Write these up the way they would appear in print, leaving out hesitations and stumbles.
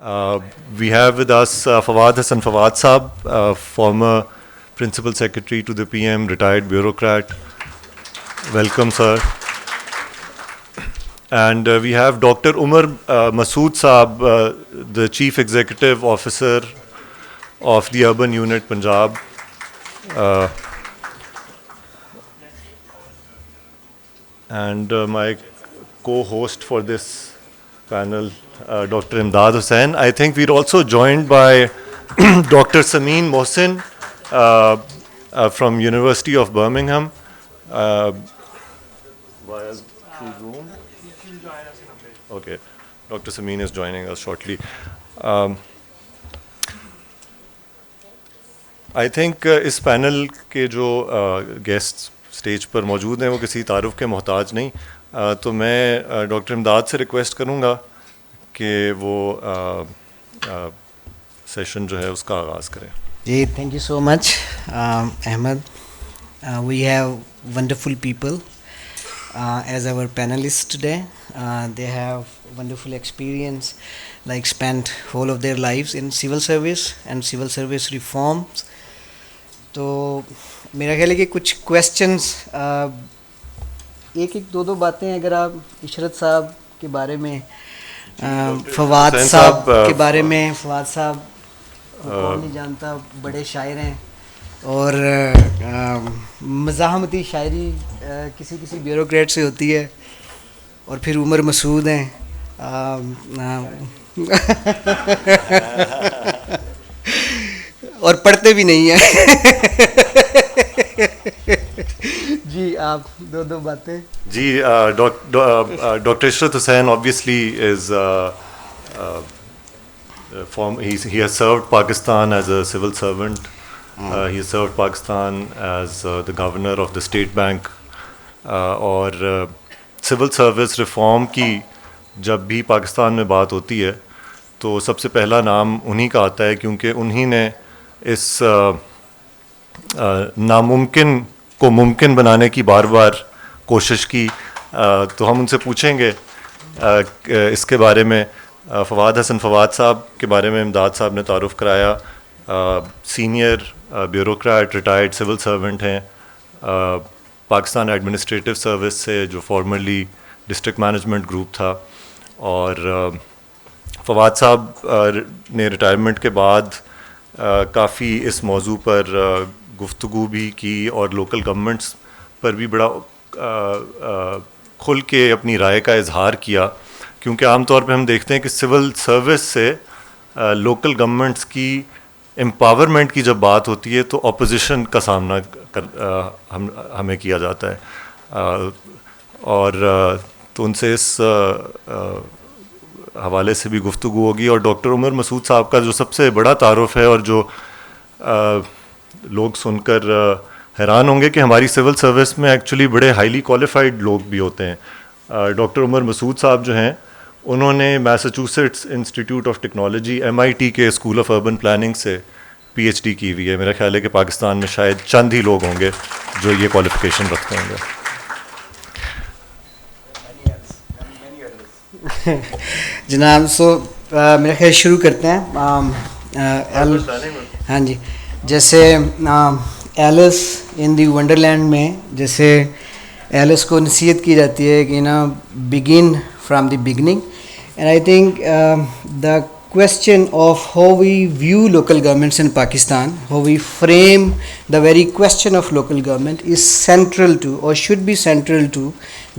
We have with us Fawad Hassan Fawad Saab, former Principal Secretary to the PM, retired bureaucrat. Welcome, sir. And we have Dr. Umar Masood Saab, the Chief Executive Officer of the Urban Unit, Punjab. And my co-host for this panel, Dr. Imdad Hussain. I think we're also joined by Dr. Samin Mohsin from University of Birmingham. Via Zoom. Okay, Dr. Samin is joining us shortly. I think اس panel کے جو guest stage پر موجود ہیں وہ کسی تعارف کے محتاج نہیں، تو میں ڈاکٹر امداد سے ریکویسٹ کروں گا کہ وہ سیشن جو ہے اس کا آغاز کریں. جی thank you so much Ahmed. We have wonderful people as our panelists today. They have wonderful experience, like spent whole of their lives in civil service and civil service reforms. تو میرا خیال ہے کہ کچھ کویسچنس ایک دو باتیں اگر آپ عشرت صاحب کے بارے میں، فواد صاحب کے بارے میں. فواد صاحب کون نہیں جانتا، بڑے شاعر ہیں اور مزاحمتی شاعری کسی بیوروکریٹ سے ہوتی ہے. اور پھر عمر مسعود ہیں، اور پڑھتے بھی نہیں ہیں. جی آپ دو باتیں. جی doctor Ishrat Hussain obviously is he has served Pakistan as a civil servant. He has served Pakistan as the governor of the state bank. اور سول سروس ریفارم کی جب بھی پاکستان میں بات ہوتی ہے تو سب سے پہلا نام انہی کا آتا ہے، کیونکہ انہی نے اس ناممکن کو ممکن بنانے کی بار بار کوشش کی. تو ہم ان سے پوچھیں گے اس کے بارے میں. فواد حسن فواد صاحب کے بارے میں امداد صاحب نے تعارف کرایا. Senior bureaucrat, retired civil servant ہیں پاکستان ایڈمنسٹریٹو سروس سے، جو فارمرلی ڈسٹرکٹ مینجمنٹ گروپ تھا. اور فواد صاحب نے ریٹائرمنٹ کے بعد کافی اس موضوع پر گفتگو بھی کی اور لوکل گورنمنٹس پر بھی بڑا کھل کے اپنی رائے کا اظہار کیا، کیونکہ عام طور پہ ہم دیکھتے ہیں کہ سول سروس سے لوکل گورنمنٹس کی امپاورمنٹ کی جب بات ہوتی ہے تو اپوزیشن کا سامنا ہمیں کیا جاتا ہے. اور تو ان سے اس حوالے سے بھی گفتگو ہوگی. اور ڈاکٹر عمر مسعود صاحب کا جو سب سے بڑا تعارف ہے اور جو لوگ سن کر حیران ہوں گے کہ ہماری سول سروس میں ایکچولی بڑے ہائیلی کوالیفائڈ لوگ بھی ہوتے ہیں. ڈاکٹر عمر مسعود صاحب جو ہیں انہوں نے میساچوسیٹس انسٹیٹیوٹ آف ٹیکنالوجی MIT کے اسکول آف اربن پلاننگ سے PhD کی ہوئی ہے. میرا خیال ہے کہ پاکستان میں شاید چند ہی لوگ ہوں گے جو یہ کوالیفیکیشن رکھتے ہوں گے. جناب میرا خیال شروع کرتے ہیں. ہاں جی، جیسے ایلس ان دی ونڈرلینڈ میں جیسے ایلس کو نصیحت کی جاتی ہے کہ نا begin from the beginning. And I think the question of how we view local governments in Pakistan, how we frame the very question of local government is central to, or should be central to,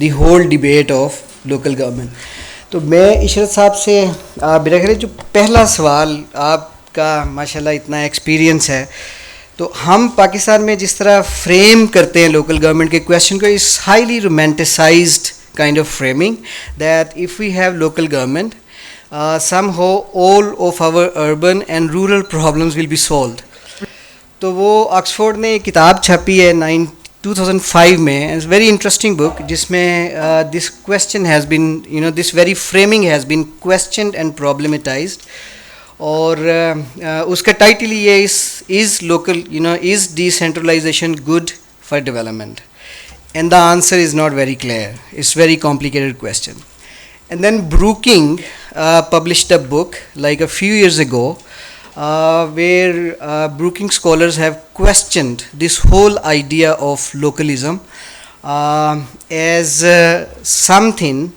the whole debate of local government. تو میں عشرت صاحب سے میرا خیال ہے جو پہلا سوال، آپ کا ماشاءاللہ اتنا ایکسپیرینس ہے، تو ہم پاکستان میں جس طرح فریم کرتے ہیں لوکل گورنمنٹ کے کویشچن کو، اس highly romanticised kind of framing that if we have local government, somehow all of our urban and rural problems will be solved. تو وہ آکسفورڈ نے ایک کتاب چھاپی ہے 2005 میں، اٹس ویری انٹرسٹنگ بک، جس میں this question has been this very framing has been questioned and problematised. اور اس کا ٹائٹل یہ is local is decentralisation good for development? And the answer is not very clear. It's very complicated question. And then Brookings published a book like a few years ago where Brookings scholars have questioned this whole idea of localism as something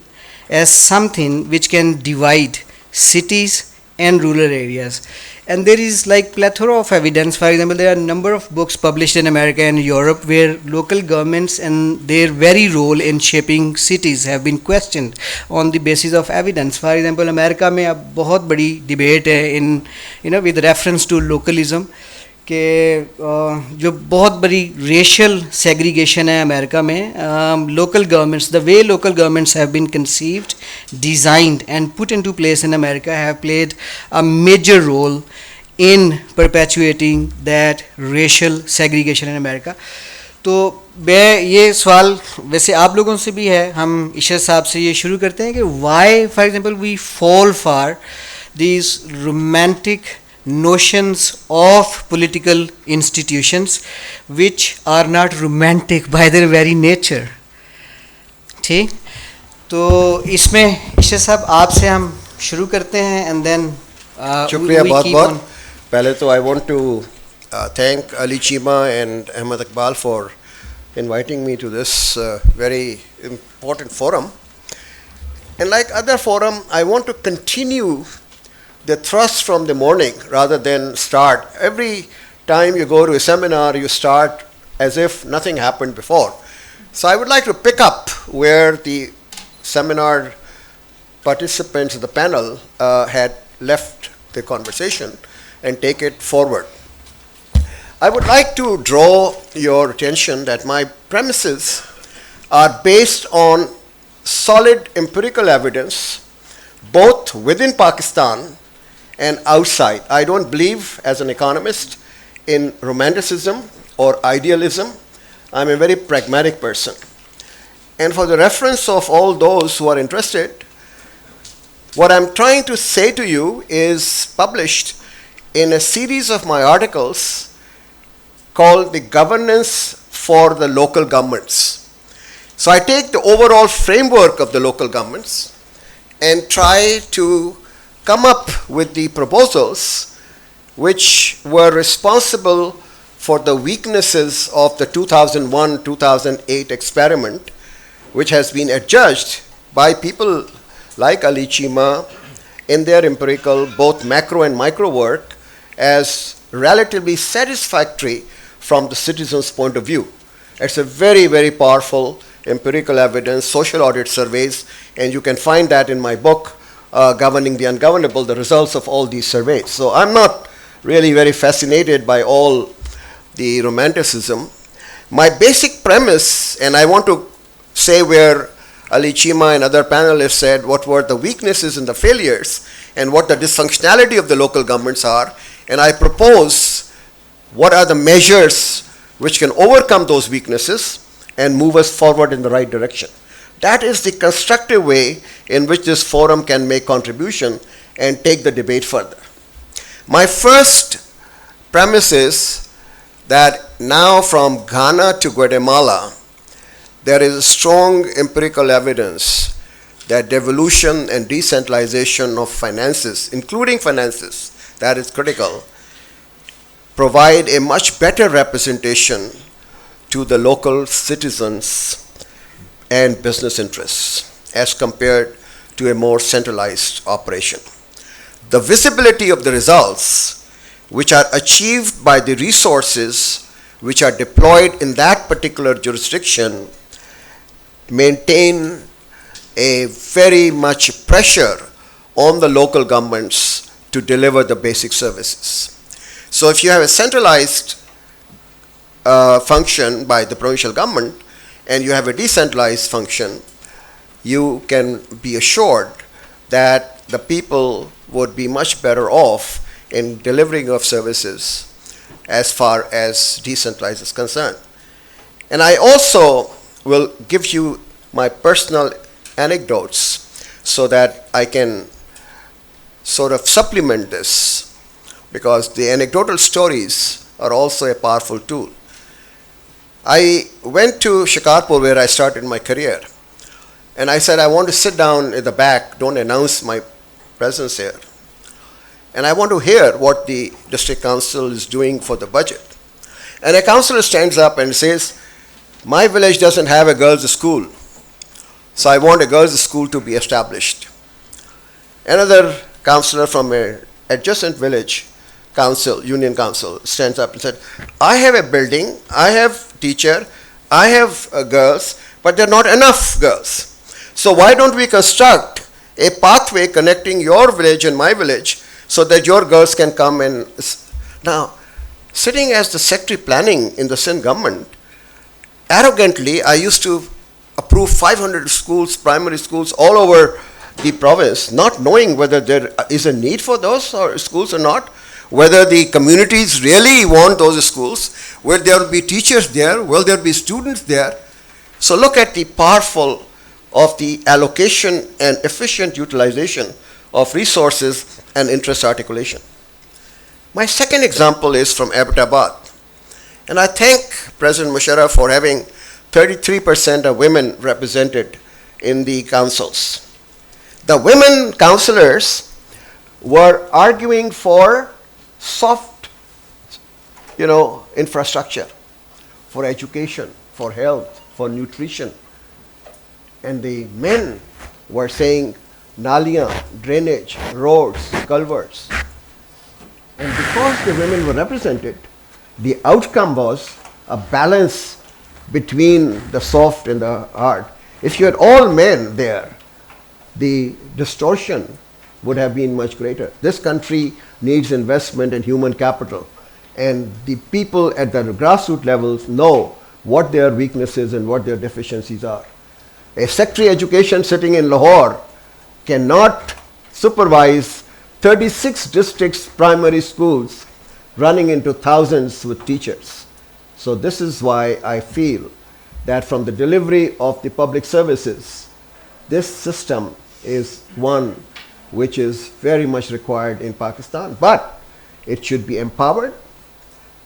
which can divide cities and rural areas. And there is like plethora of evidence. For example, there are a number of books published in America and Europe where local governments and their very role in shaping cities have been questioned on the basis of evidence. For example, America में अब बहुत बड़ी debate है in with reference to localism कि जो बहुत बड़ी racial segregation है अमेरिका में local governments the way local governments have been conceived designed and put into place in America have played a major role in perpetuating that racial segregation in America. तो मैं ये सवाल वैसे आप लोगों से भी है, हम ईशर साहब से ये शुरू करते हैं कि why for example we fall for these romantic notions of political institutions which are not romantic by their very nature. ठीक, तो इसमें ईशर साहब आपसे हम शुरू करते हैं एंड देन शुक्रिया बहुत बहुत. पहले तो I want to thank Ali Chima and Ahmed Iqbal for inviting me to this very important forum. And like other forum, I want to continue the thrust from the morning rather than start. Every time you go to a seminar, you start as if nothing happened before. So I would like to pick up where the seminar participants of the panel had left the conversation and take it forward. I would like to draw your attention that my premises are based on solid empirical evidence both within Pakistan and outside. I don't believe as an economist in romanticism or idealism. I'm a very pragmatic person. And for the reference of all those who are interested, what I'm trying to say to you is published in a series of my articles called The Governance for the Local Governments. So I take the overall framework of the local governments and try to come up with the proposals which were responsible for the weaknesses of the 2001-2008 experiment, which has been adjudged by people like Ali Chima in their empirical both macro and micro work as relatively satisfactory from the citizen's point of view. It's a very, very powerful empirical evidence, social audit surveys, and you can find that in my book, Governing the Ungovernable, the results of all these surveys. So I'm not really very fascinated by all the romanticism. My basic premise, and I want to say where Ali Chima and other panelists said what were the weaknesses and the failures and what the dysfunctionality of the local governments are, and I propose what are the measures which can overcome those weaknesses and move us forward in the right direction. That is the constructive way in which this forum can make contribution and take the debate further. My first premise is that now from Ghana to Guatemala, there is strong empirical evidence that devolution and decentralization of finances, including finances, that is critical, provide a much better representation to the local citizens and business interests as compared to a more centralized operation. The visibility of the results which are achieved by the resources which are deployed in that particular jurisdiction maintain a very much pressure on the local governments to deliver the basic services. So if you have a centralized function by the provincial government and you have a decentralized function, you can be assured that the people would be much better off in delivering of services as far as decentralized is concerned. And I also will give you my personal anecdotes so that I can sort of supplement this, because the anecdotal stories are also a powerful tool. I went to Shikarpur where I started my career, And I said, I want to sit down at the back, don't announce my presence here. And I want to hear what the district council is doing for the budget. And a councillor stands up and says, my village doesn't have a girls' school, so I want a girls' school to be established. Another councillor from an adjacent village council, union council, stands up and said, I have a building, I have teacher, I have girls, but there are not enough girls. So why don't we construct a pathway connecting your village and my village so that your girls can come and... Now, sitting as the secretary planning in the Sindh government, arrogantly, I used to approve 500 schools, primary schools all over the province, not knowing whether there is a need for those or schools or not, whether the communities really want those schools, will there be teachers there, will there be students there. So look at the powerful of the allocation and efficient utilization of resources and interest articulation. My second example is from Abbottabad. And I thank President Musharraf for having 33% of women represented in the councils. The women councillors were arguing for soft, infrastructure, for education, for health, for nutrition. And the men were saying naliyan, drainage, roads, culverts. And because the women were represented, the outcome was a balance between the soft and the hard. If you had all men there, the distortion would have been much greater. This country needs investment in human capital, and the people at the grassroots levels know what their weaknesses and what their deficiencies are. A secretary education sitting in Lahore cannot supervise 36 districts' primary schools running into thousands with teachers. So this is why I feel that from the delivery of the public services, this system is one which is very much required in Pakistan, but it should be empowered.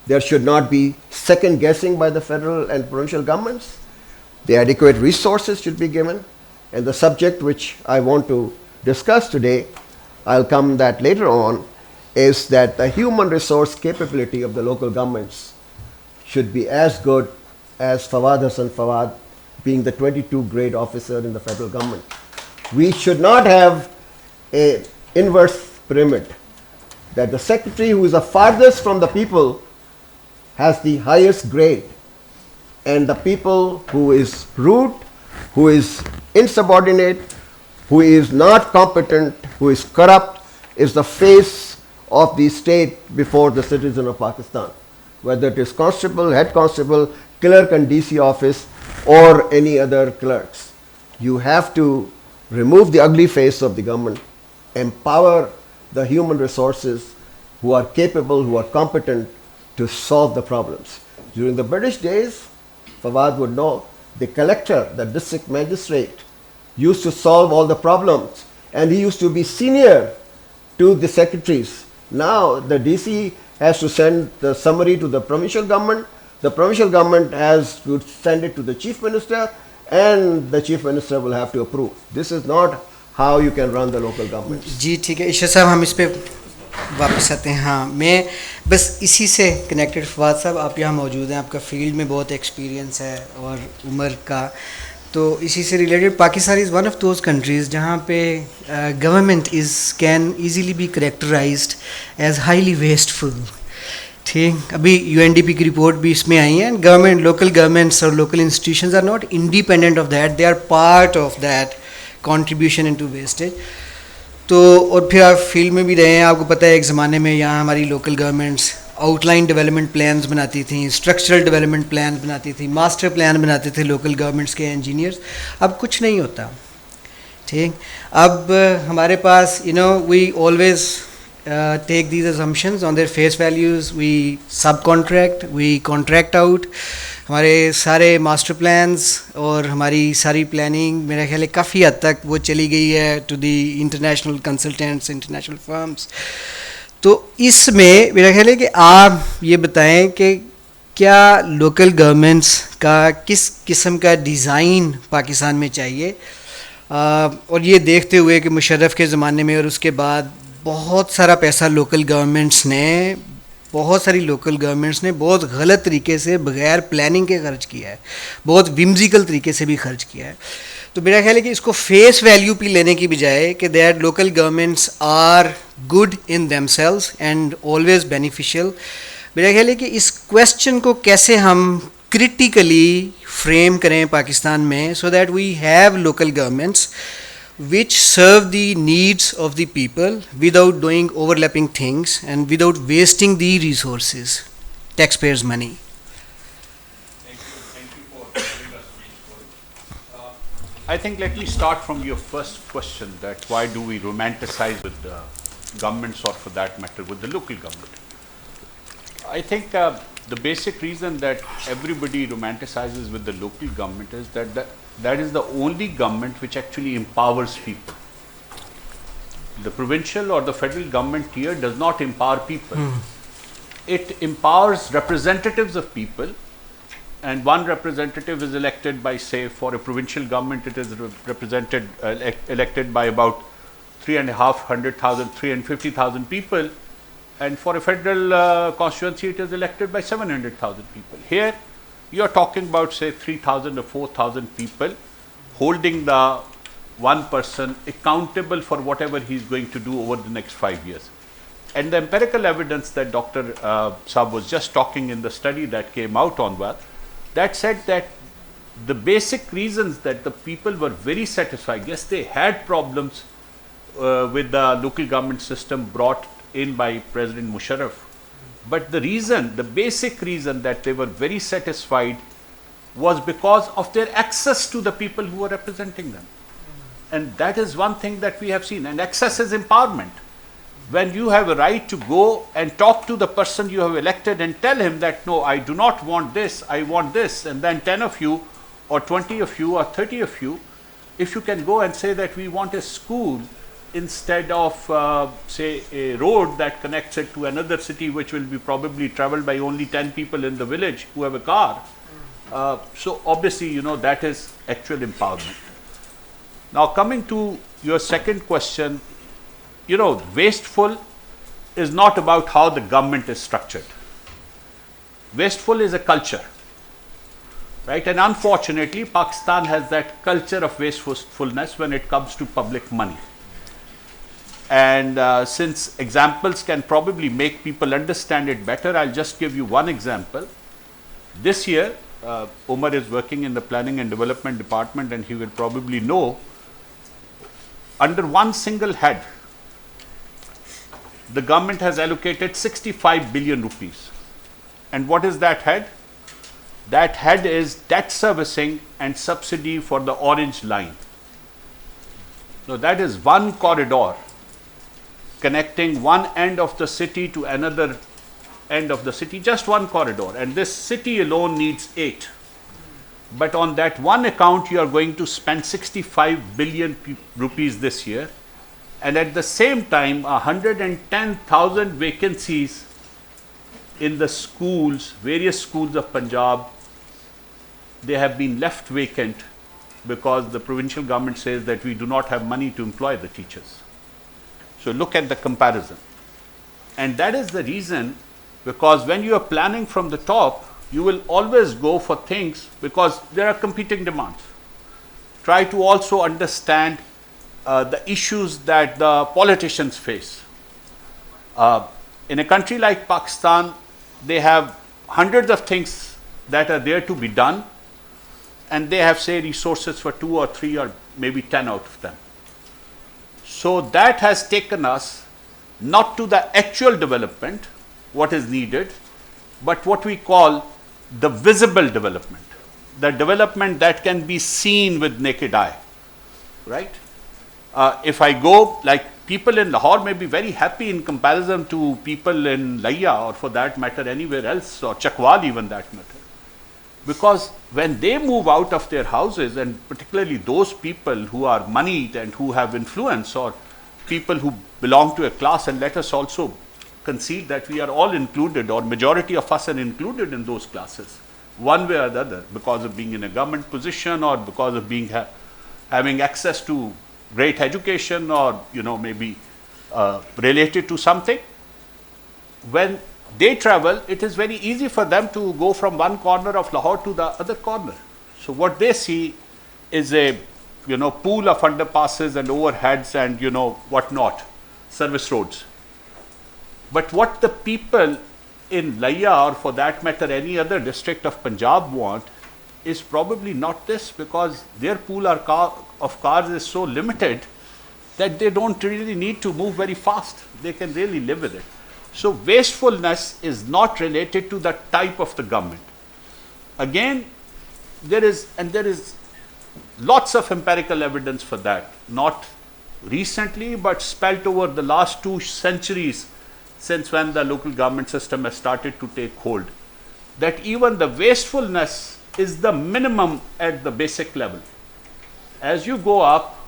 There should not be second guessing by the federal and provincial governments. The adequate resources should be given. And the subject which I want to discuss today, I'll come that later on, is that the human resource capability of the local governments should be as good as Fawad Hassan Fawad being the 22 grade officer in the federal government. We should not have an inverse pyramid, that the secretary who is the farthest from the people has the highest grade, and the people who is rude, who is insubordinate, who is not competent, who is corrupt, is the face of the state before the citizen of Pakistan, whether it is constable, head constable, clerk and DC office, or any other clerks. You have to remove the ugly face of the government, empower the human resources who are capable, who are competent to solve the problems. During the British days, Fawad would know, the collector, the district magistrate, used to solve all the problems, and he used to be senior to the secretaries. Now the DC has to send the summary to the provincial government, the provincial government has to send it to the chief minister, and the chief minister will have to approve. This is not how you can run the local government. जी ठीक है ईशा साहब, हम इस पे वापस आते हैं. हाँ, मैं बस इसी से कनेक्टेड, फवाद साहब आप यहाँ मौजूद हैं, आपका फील्ड में बहुत एक्सपीरियंस है और उम्र का, तो इसी से related Pakistan is one of those countries जहाँ पे government can easily be characterised as highly wasteful. ठीक, अभी UNDP की रिपोर्ट भी इसमें आई है. गवर्नमेंट, लोकल गवर्नमेंट्स और local institutions are not independent of that, they are part of that contribution into wastage. तो और फिर आप फील्ड में भी रहे हैं, आपको पता है एक ज़माने में यहाँ हमारी local governments outline development plans बनाती थी, स्ट्रक्चरल डेवलपमेंट प्लान बनाती थी, मास्टर प्लान बनाते थे लोकल गवर्नमेंट्स के इंजीनियर्स. अब कुछ नहीं होता. ठीक, अब हमारे पास we always take these assumptions on their face values, we subcontract, we contract out. हमारे सारे मास्टर प्लान्स और हमारी सारी प्लानिंग मेरा ख्याल है काफ़ी हद तक वो चली गई है to the international consultants, international firms. तो इसमें मेरा ख्याल है कि आप ये बताएं कि क्या लोकल गवर्नमेंट्स का किस किस्म का डिज़ाइन पाकिस्तान में चाहिए और ये देखते हुए कि मुशर्रफ के ज़माने में और उसके बाद बहुत सारा पैसा लोकल गवर्नमेंट्स ने, बहुत सारी लोकल गवर्नमेंट्स ने बहुत गलत तरीके से बगैर प्लानिंग के खर्च किया है, बहुत विम्जिकल तरीके से भी खर्च किया है। तो मेरा ख्याल है कि इसको फेस वैल्यू पे लेने की बजाय कि that local governments are good in themselves and always beneficial, मेरा ख्याल है कि इस क्वेश्चन को कैसे हम क्रिटिकली फ्रेम करें पाकिस्तान में, so that we have local governments which serve the needs of the people without doing overlapping things and without wasting the resources, taxpayers' money. Thank you for giving us this point. I think let me start from your first question, that why do we romanticize with the governments, or for that matter with the local government. I think the basic reason that everybody romanticizes with the local government is that is the only government which actually empowers people. The provincial or the federal government here does not empower people. It empowers representatives of people, and one representative is elected by, say, for a provincial government, it is elected by about 350,000, 350,000 people, and for a federal constituency, it is elected by 700,000 people. Here, you are talking about, say, 3,000 or 4,000 people holding the one person accountable for whatever he is going to do over the next 5 years. And the empirical evidence that Dr. Saab was just talking in the study that came out on that said that the basic reasons that the people were very satisfied, yes, they had problems with the local government system brought in by President Musharraf, but the basic reason that they were very satisfied was because of their access to the people who were representing them. And that is one thing that we have seen. And access is empowerment. When you have a right to go and talk to the person you have elected and tell him that, no, I do not want this, I want this, and then 10 of you or 20 of you or 30 of you, if you can go and say that we want a school instead of, say, a road that connects it to another city, which will be probably traveled by only 10 people in the village who have a car. So obviously, that is actual empowerment. Now, coming to your second question, wasteful is not about how the government is structured. Wasteful is a culture, right? And unfortunately, Pakistan has that culture of wastefulness when it comes to public money. And since examples can probably make people understand it better, I'll just give you one example. This year, Umar is working in the Planning and Development Department, and he will probably know, under one single head, the government has allocated 65 billion rupees. And what is that head? That head is debt servicing and subsidy for the Orange Line. Now, that is one corridor connecting one end of the city to another end of the city, just one corridor, and this city alone needs 8. But on that one account, you are going to spend 65 billion rupees this year, and at the same time, 110,000 vacancies in the schools, various schools of Punjab, they have been left vacant because the provincial government says that we do not have money to employ the teachers. So look at the comparison. And that is the reason, because when you are planning from the top, you will always go for things because there are competing demands. Try to also understand the issues that the politicians face. In a country like Pakistan, they have hundreds of things that are there to be done, and they have, say, resources for 2 or 3 or maybe 10 out of them. So that has taken us not to the actual development, what is needed, but what we call the visible development, the development that can be seen with naked eye, right? If I go, like, people in Lahore may be very happy in comparison to people in Laya, or for that matter anywhere else, or Chakwal even that matter. Because when they move out of their houses, and particularly those people who are moneyed and who have influence, or people who belong to a class, and let us also concede that we are all included, or majority of us are included in those classes, one way or the other, because of being in a government position or because of being having access to great education or, maybe related to something. When they travel, it is very easy for them to go from one corner of Lahore to the other corner. So what they see is a, pool of underpasses and overheads and, whatnot, service roads. But what the people in Layya, or for that matter any other district of Punjab, want is probably not this, because their pool of cars is so limited that they don't really need to move very fast. They can really live with it. So wastefulness is not related to the type of the government. Again, there is lots of empirical evidence for that, not recently, but spelt over the last 2 centuries since when the local government system has started to take hold, that even the wastefulness is the minimum at the basic level. As you go up,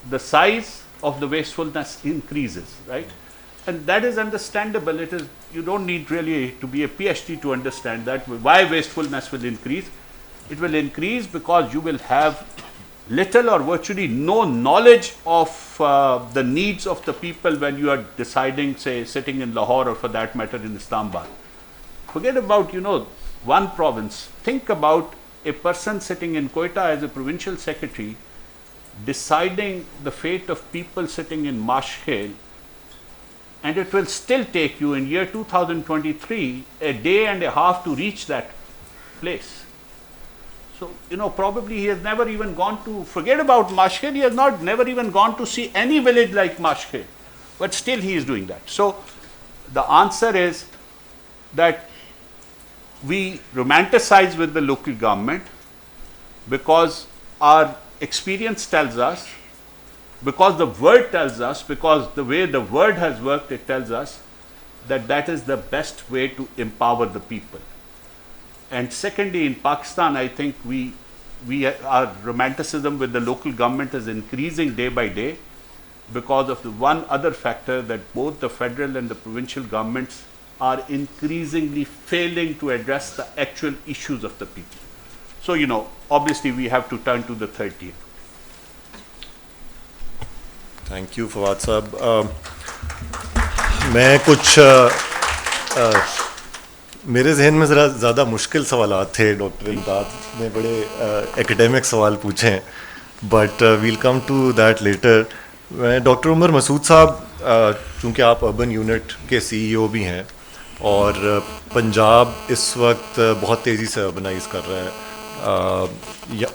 the size of the wastefulness increases, right? And that is understandable. You don't need really to be a PhD to understand that. Why wastefulness will increase? It will increase because you will have little or virtually no knowledge of the needs of the people when you are deciding, say, sitting in Lahore, or for that matter in Islamabad. Forget about, one province. Think about a person sitting in Quetta as a provincial secretary deciding the fate of people sitting in Mashkhel, and it will still take you in year 2023 a day and a half to reach that place. So, probably he has never even gone to, forget about Mashkhel, he has never even gone to see any village like Mashkhel, but still he is doing that. So, the answer is that we romanticize with the local government because our experience tells us, because the word tells us, because the way the word has worked, it tells us that that is the best way to empower the people. And secondly, in Pakistan, I think our romanticism with the local government is increasing day by day because of the one other factor, that both the federal and the provincial governments are increasingly failing to address the actual issues of the people. So, obviously we have to turn to the third tier. Thank you Fawad साहब. मैं कुछ मेरे जहन में ज़रा ज़्यादा मुश्किल सवाल थे. डॉक्टर इमदाद ने बड़े एकेडमिक सवाल पूछे हैं, but we'll come to that later. मैं डॉक्टर उमर मसूद साहब, चूँकि आप अर्बन यूनिट के CEO भी हैं और पंजाब इस वक्त बहुत तेज़ी से अर्बनाइज़ कर रहा है,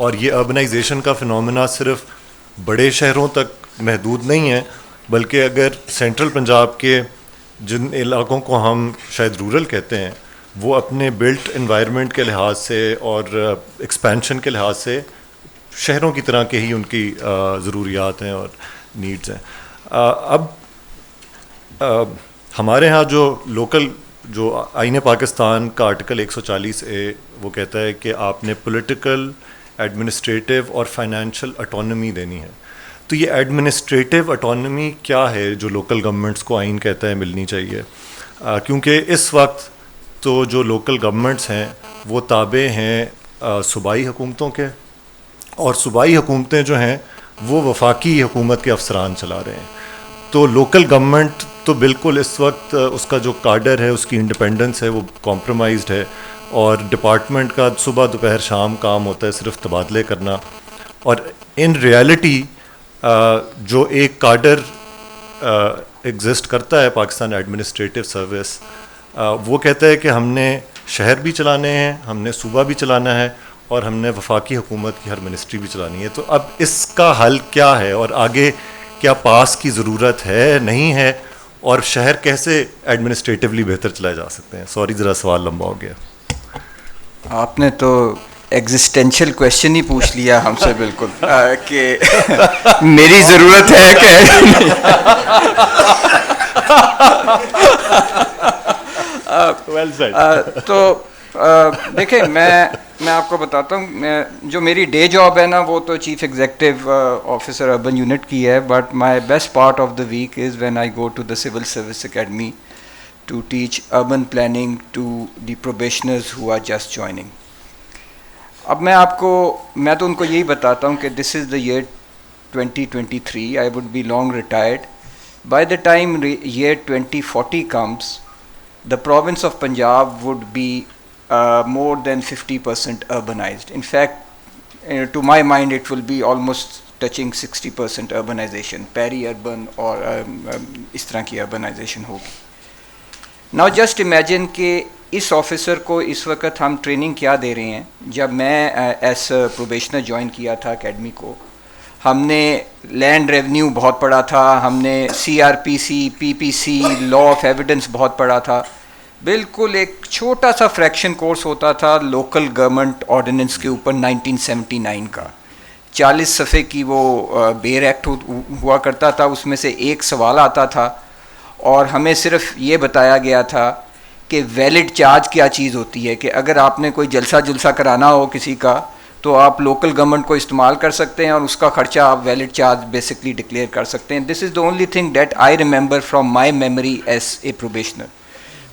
और ये अर्बनाइजेशन का फिनोमेना सिर्फ बड़े शहरों तक महदूद नहीं है, बल्कि अगर सेंट्रल पंजाब के जिन इलाकों को हम शायद रूरल कहते हैं, वो अपने बिल्ट एनवायरनमेंट के लिहाज से और एक्सपेंशन के लिहाज से शहरों की तरह के ही उनकी ज़रूरियात हैं और नीड्स हैं. अब हमारे यहाँ जो आईन पाकिस्तान का आर्टिकल 140A वो कहता है कि आपने पॉलिटिकल, एडमिनिस्ट्रेटिव और फाइनेंशियल ऑटोनॉमी देनी है. तो ये एडमिनिस्ट्रेटिव ऑटोनॉमी क्या है जो लोकल गवर्नमेंट्स को आइन कहता है मिलनी चाहिए? क्योंकि इस वक्त तो जो लोकल गवर्नमेंट्स हैं वो ताबे हैं सूबाई हुकूमतों के, और सूबाई हुकूमतें जो हैं वो वफाकी हुकूमत के अफसरान चला रहे हैं. तो लोकल गवर्नमेंट तो बिल्कुल इस वक्त उसका जो काडर है, उसकी इंडिपेंडेंस है, वो कॉम्प्रोमाइज्ड है, और डिपार्टमेंट का सुबह दोपहर शाम काम होता है सिर्फ तबादले करना. और इन रियलिटी जो एक काडर एग्जिस्ट करता है पाकिस्तान एडमिनिस्ट्रेटिव सर्विस, वो कहता है कि हमने शहर भी चलाने हैं, हमने सूबा भी चलाना है, और हमने वफाकी हुकूमत की हर मिनिस्ट्री भी चलानी है. तो अब इसका हल क्या है, और आगे क्या पास की ज़रूरत है, नहीं है, और शहर कैसे एडमिनिस्ट्रेटिवली बेहतर चलाए जा सकते हैं? सॉरी ज़रा सवाल लंबा हो गया. आपने तो एग्जिस्टेंशियल क्वेश्चन ही पूछ लिया हमसे बिल्कुल कि मेरी ज़रूरत है कि well said. तो देखिए, मैं आपको बताता हूँ, जो मेरी डे जॉब है ना, वो तो chief executive officer urban unit की है, but my best part of the week is when I go to the civil service academy to teach urban planning to the probationers who are just joining. اب میں تو ان کو یہی بتاتا ہوں کہ دس is the year 2023, I would be long retired. By the time year 2040 comes, the province of Punjab would be more than 50% urbanized. In fact, to my mind, it will be almost touching 60% urbanization, peri-urban or اس طرح کی urbanization ہوگی. Now just imagine کہ اس officer کو اس وقت ہم training کیا دے رہے ہیں. جب میں ایز پروبیشنر جوائن کیا تھا اکیڈمی کو, ہم نے لینڈ ریونیو بہت پڑھا تھا, ہم نے CRPC, PPC, law of evidence بہت پڑھا تھا. بالکل ایک چھوٹا سا فریکشن کورس ہوتا تھا لوکل گورنمنٹ آرڈیننس کے اوپر 1979 کا, 40 صفحے کی وہ بیر ایکٹ ہوا کرتا تھا. اس میں سے ایک سوال آتا تھا اور ہمیں صرف یہ بتایا گیا تھا کہ ویلڈ چارج کیا چیز ہوتی ہے, کہ اگر آپ نے کوئی جلسہ کرانا ہو کسی کا تو آپ لوکل گورنمنٹ کو استعمال کر سکتے ہیں اور اس کا خرچہ آپ ویلڈ چارج بیسکلی ڈکلیئر کر سکتے ہیں. This is the only thing that I remember from my memory as a probationer.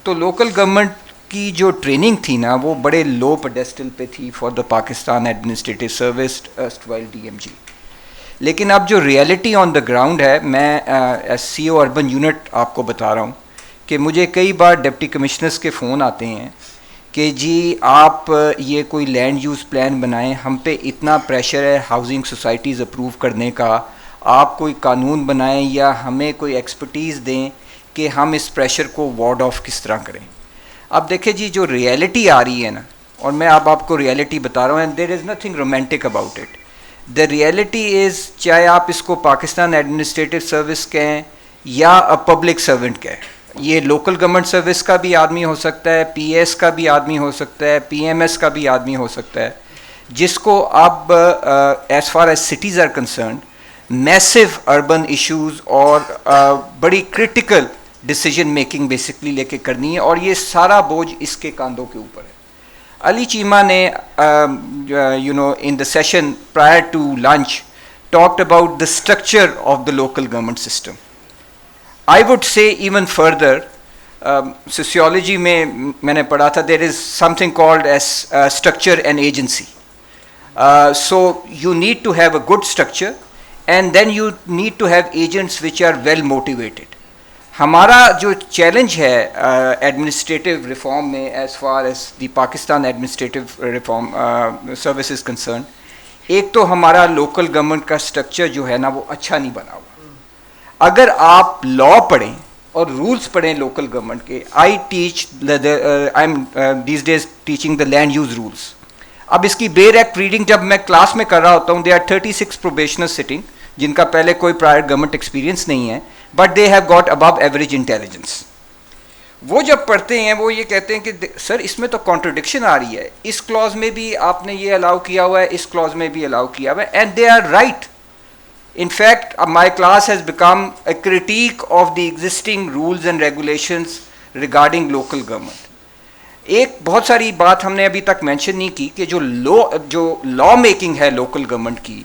تو لوکل گورنمنٹ کی جو ٹریننگ تھی نا وہ بڑے لو پیڈسٹل پہ تھی for the Pakistan administrative service erstwhile DMG. لیکن اب جو ریئلٹی آن دا گراؤنڈ ہے, میں ایس CO اربن یونٹ آپ کو بتا رہا ہوں کہ مجھے کئی بار ڈپٹی کمشنرز کے فون آتے ہیں کہ جی آپ یہ کوئی لینڈ یوز پلان بنائیں, ہم پہ اتنا پریشر ہے ہاؤسنگ سوسائٹیز اپروو کرنے کا, آپ کوئی قانون بنائیں یا ہمیں کوئی ایکسپرٹیز دیں کہ ہم اس پریشر کو وارڈ آف کس طرح کریں. اب دیکھیں جی جو ریئلٹی آ رہی ہے نا, اور میں اب آپ کو ریئلٹی بتا رہا ہوں, and there is nothing romantic about it. The reality is, چاہے آپ اس کو پاکستان ایڈمنسٹریٹو سروس کہیں یا پبلک سرونٹ کہیں, یہ لوکل گورنمنٹ سروس کا بھی آدمی ہو سکتا ہے, PS کا بھی آدمی ہو سکتا ہے, PMS کا بھی آدمی ہو سکتا ہے, جس کو اب as far as cities are concerned massive urban issues اور بڑی کرٹیکل ڈیسیجن میکنگ بیسکلی لے کے کرنی ہے, اور یہ سارا بوجھ اس کے کاندھوں کے اوپر ہے. علی چیمہ نے in the session prior to lunch talked about the structure of the local government system. I would say even further, sociology میں نے پڑھا تھا, there is something called as structure and agency. So you need to have a good structure and then you need to have agents which are well motivated. ہمارا جو challenge ہے administrative reform میں as far as the Pakistan administrative reform service is concern, ایک تو ہمارا local government کا structure جو ہے نا وہ اچھا نہیں بنا ہوا. اگر آپ لا پڑھیں اور رولس پڑھیں لوکل گورنمنٹ کے, I am these days teaching the land use rules. اب اس کی بیر ایکٹ ریڈنگ جب میں کلاس میں کر رہا ہوتا ہوں, دے آر 36 پروبیشنر سٹنگ جن کا پہلے کوئی پرائر گورنمنٹ ایکسپیرینس نہیں ہے, but they have got above average intelligence. وہ جب پڑھتے ہیں وہ یہ کہتے ہیں کہ سر اس میں تو کانٹرڈکشن آ رہی ہے, اس کلاز میں بھی آپ نے یہ الاؤ کیا ہوا ہے, اس کلاز میں بھی الاؤ کیا ہوا ہے, and they are right. In fact, my class has become a critique of the existing rules and regulations regarding local government. ایک بہت ساری بات ہم نے ابھی تک مینشن نہیں کی کہ جو لا میکنگ ہے لوکل گورنمنٹ کی,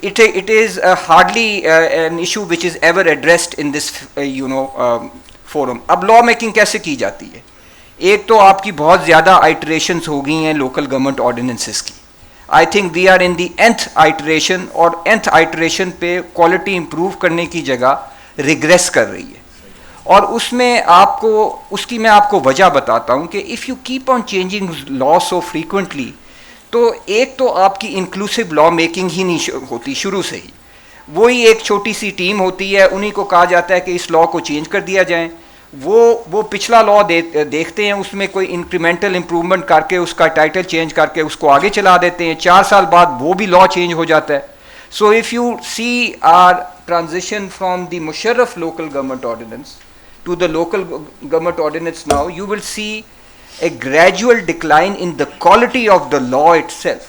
it is hardly an issue which is ever addressed in this forum. اب لا میکنگ کیسے کی جاتی ہے؟ ایک تو آپ کی بہت زیادہ آئٹریشنز ہو گئی ہیں لوکل گورنمنٹ آرڈیننسز کی. I think we are in the nth iteration, اور nth آئٹریشن پہ کوالٹی امپروو کرنے کی جگہ ریگریس کر رہی ہے. اور اس میں اس کی میں آپ کو وجہ بتاتا ہوں کہ if you keep on changing law so frequently, تو ایک تو آپ کی انکلوسیو لا میکنگ ہی نہیں ہوتی شروع سے ہی. وہی ایک چھوٹی سی ٹیم ہوتی ہے, انہی کو کہا جاتا ہے کہ اس لا کو چینج کر دیا جائے. وہ پچھلا لا دیکھتے ہیں, اس میں کوئی انکریمنٹل امپروومنٹ کر کے اس کا ٹائٹل چینج کر کے اس کو آگے چلا دیتے ہیں. 4 سال بعد وہ بھی لا چینج ہو جاتا ہے. So if you see our transition from the Musharraf local government ordinance to the local government ordinance now, you will see a gradual decline in the quality of the law itself.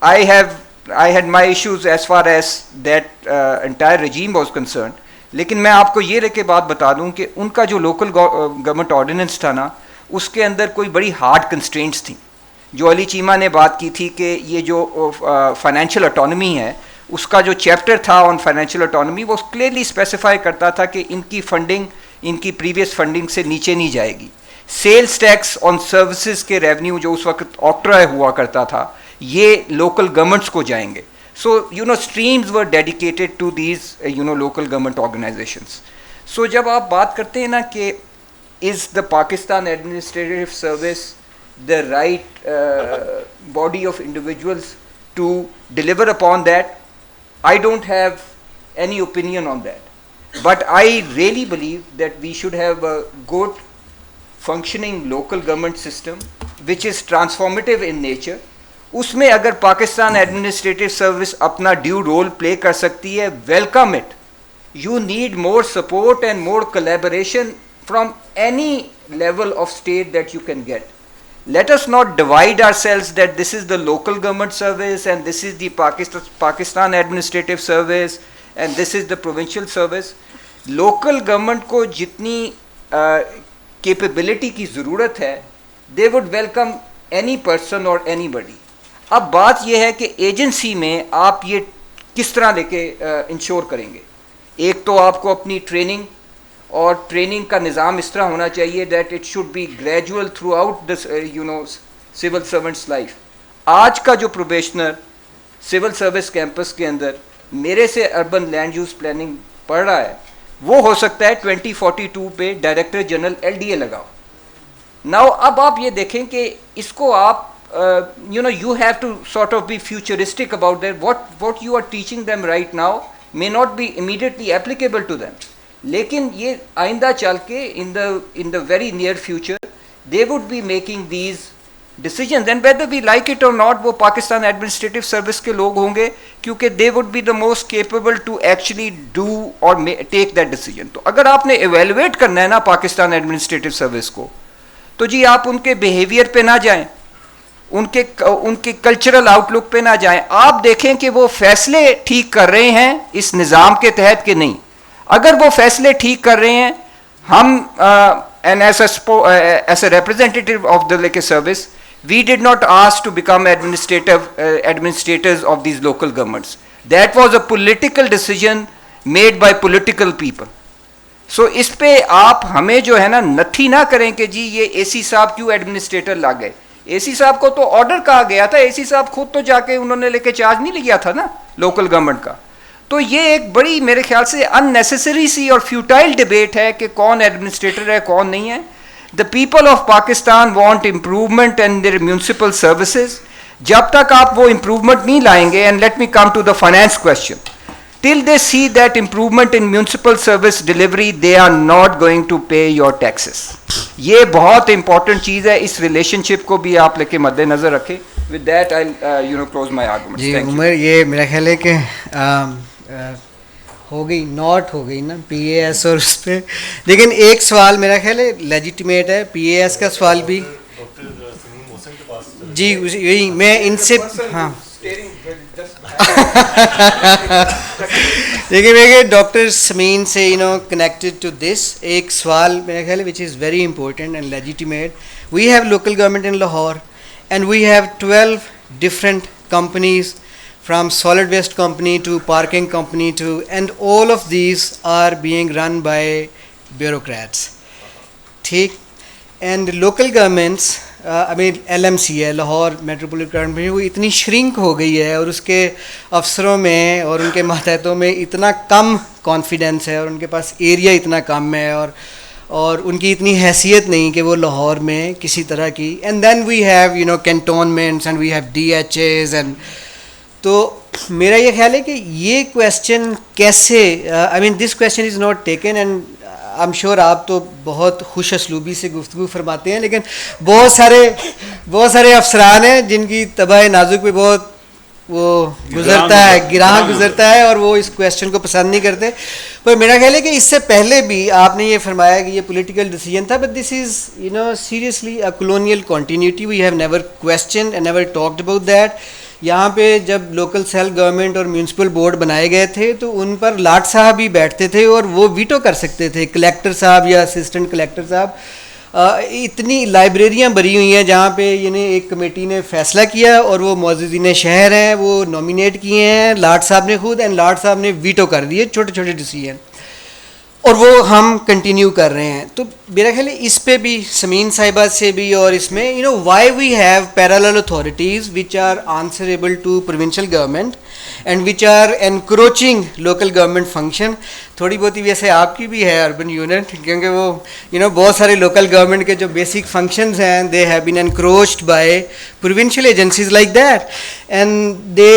I had my issues as far as that entire regime was concerned. لیکن میں آپ کو یہ رہ کے بات بتا دوں کہ ان کا جو لوکل گورنمنٹ آرڈیننس تھا نا, اس کے اندر کوئی بڑی ہارڈ کنسٹرینٹس تھیں. جو علی چیمہ نے بات کی تھی کہ یہ جو فائنینشیل اٹانومی ہے, اس کا جو چیپٹر تھا آن فائنینشیل اٹانومی, وہ کلیئرلی اسپیسیفائی کرتا تھا کہ ان کی فنڈنگ ان کی پریویس فنڈنگ سے نیچے نہیں جائے گی. سیلز ٹیکس آن سروسز کے ریونیو جو اس وقت آکٹرا ہوا کرتا تھا یہ لوکل گورنمنٹس کو جائیں گے. So streams were dedicated to these local government organisations. So جب آپ بات کرتے ہیں نا کہ is the Pakistan administrative service the right body of individuals to deliver upon that, I don't have any opinion on that, but I really believe that we should have a good functioning local government system which is transformative in nature. اس میں اگر Pakistan administrative service اپنا due role play کر سکتی ہے, welcome it. You need more support and more collaboration from any level of state that you can get. Let us not divide ourselves that this is the local government service and this is the Pakistan administrative service and this is the provincial service. Local government کو جتنی capability کی ضرورت ہے they would welcome any person or anybody. اب بات یہ ہے کہ ایجنسی میں آپ یہ کس طرح لے کے انشور کریں گے. ایک تو آپ کو اپنی ٹریننگ اور ٹریننگ کا نظام اس طرح ہونا چاہیے that it should be gradual throughout this civil servants life. آج کا جو پروبیشنر سول سروس کیمپس کے اندر میرے سے اربن لینڈ یوز پلاننگ پڑھ رہا ہے, وہ ہو سکتا ہے 2042 پہ ڈائریکٹر جنرل LDA لگاؤ. ناؤ اب آپ یہ دیکھیں کہ اس کو آپ you have to sort of be futuristic about that. What you are teaching them right now may not be immediately applicable to them. لیکن یہ آئندہ چل کے in the very near future they would be making these decisions and whether we like it or not وہ Pakistan administrative service کے لوگ ہوں گے کیونکہ they would be the most capable to actually do or take that decision. تو اگر آپ نے ایویلویٹ کرنا ہے نا پاکستان ایڈمنسٹریٹو سروس کو تو جی آپ ان کے بیہیویئر پہ نہ جائیں, ان کے کلچرل آؤٹ لک پہ نہ جائیں, آپ دیکھیں کہ وہ فیصلے ٹھیک کر رہے ہیں اس نظام کے تحت کہ نہیں. اگر وہ فیصلے ٹھیک کر رہے ہیں ہم as a representative of the lake service we did not ask to become administrators of these local governments. That was a political decision made by political people. So اس پہ آپ ہمیں جو ہے نا نتھی نہ کریں کہ جی یہ AC صاحب کیوں ایڈمنسٹریٹر لا گئے. AC صاحب کو تو آرڈر کہا گیا تھا, AC صاحب خود تو جا کے انہوں نے لے کے چارج نہیں لیا تھا نا لوکل گورنمنٹ کا. تو یہ ایک بڑی میرے خیال سے ان نیسیسری سی اور فیوٹائل ڈبیٹ ہے کہ کون ایڈمنسٹریٹر ہے کون نہیں ہے. The people of Pakistan want improvement in their municipal services. جب تک آپ وہ امپروومنٹ نہیں لائیں گے, and let me come to the finance question, till they see that improvement in municipal service delivery they are not going to pay your taxes. یہ بہت important چیز ہے, اس ریلیشن شپ کو بھی آپ لے کے مد نظر رکھیں. With that I close my argument. جی عمر, یہ میرا خیال ہے کہ ہو گئی ناٹ ہو گئی نا PAS اور اس پہ, لیکن ایک سوال میرا خیال ہے لیجیٹیمیٹ ہے PAS کا سوال بھی. جی یہی میں ان سے ہاں دیکھیے میں ڈاکٹر سمین سے کنیکٹڈ ٹو دس ایک سوال میرا خیال ہے which is very important and legitimate. We have local government in Lahore and we have 12 different companies from solid waste company to parking company to, and all of these are being run by bureaucrats. ٹھیک, and local governments I mean LMC ہے Lahore metropolitan میں, وہ اتنی shrink ہو گئی ہے اور اس کے افسروں میں اور ان کے ماتحتوں میں اتنا کم کانفیڈنس ہے اور ان کے پاس ایریا اتنا کم ہے اور ان کی اتنی حیثیت نہیں کہ وہ لاہور میں کسی طرح کی. And then we have cantonments and we have DHAs and تو میرا یہ خیال ہے کہ یہ کویسچن کیسے I mean this question is not taken, and I am sure آپ تو بہت خوش اسلوبی سے گفتگو فرماتے ہیں, لیکن بہت سارے افسران ہیں جن کی طبع نازک پہ بہت وہ گزرتا ہے, گراہ گزرتا ہے, اور وہ اس کویسچن کو پسند نہیں کرتے. پر میرا خیال ہے کہ اس سے پہلے بھی آپ نے یہ فرمایا کہ یہ پولیٹیکل ڈیسیجن تھا, but this is seriously a colonial continuity. We have never questioned and never talked about that. یہاں پہ جب لوکل سیلف گورنمنٹ اور میونسپل بورڈ بنائے گئے تھے تو ان پر لاٹ صاحب ہی بیٹھتے تھے اور وہ ویٹو کر سکتے تھے, کلیکٹر صاحب یا اسسٹنٹ کلیکٹر صاحب. اتنی لائبریریاں بھری ہوئی ہیں جہاں پہ ایک کمیٹی نے فیصلہ کیا اور وہ معززین شہر ہیں وہ نومینیٹ کیے ہیں لاٹ صاحب نے خود, اینڈ لاٹ صاحب نے ویٹو کر دیے چھوٹے چھوٹے ڈیسیجن. اور وہ ہم کنٹینیو کر رہے ہیں. تو میرا خیال ہے اس پہ بھی سمین صاحبہ سے بھی اور اس میں why we have parallel authorities which are answerable to provincial government and which are encroaching local government function. تھوڑی بہت ویسے آپ کی بھی ہے اربن یونٹ, کیونکہ وہ بہت سارے لوکل گورنمنٹ کے جو بیسک فنکشنز ہیں they have been encroached by provincial agencies like that, and they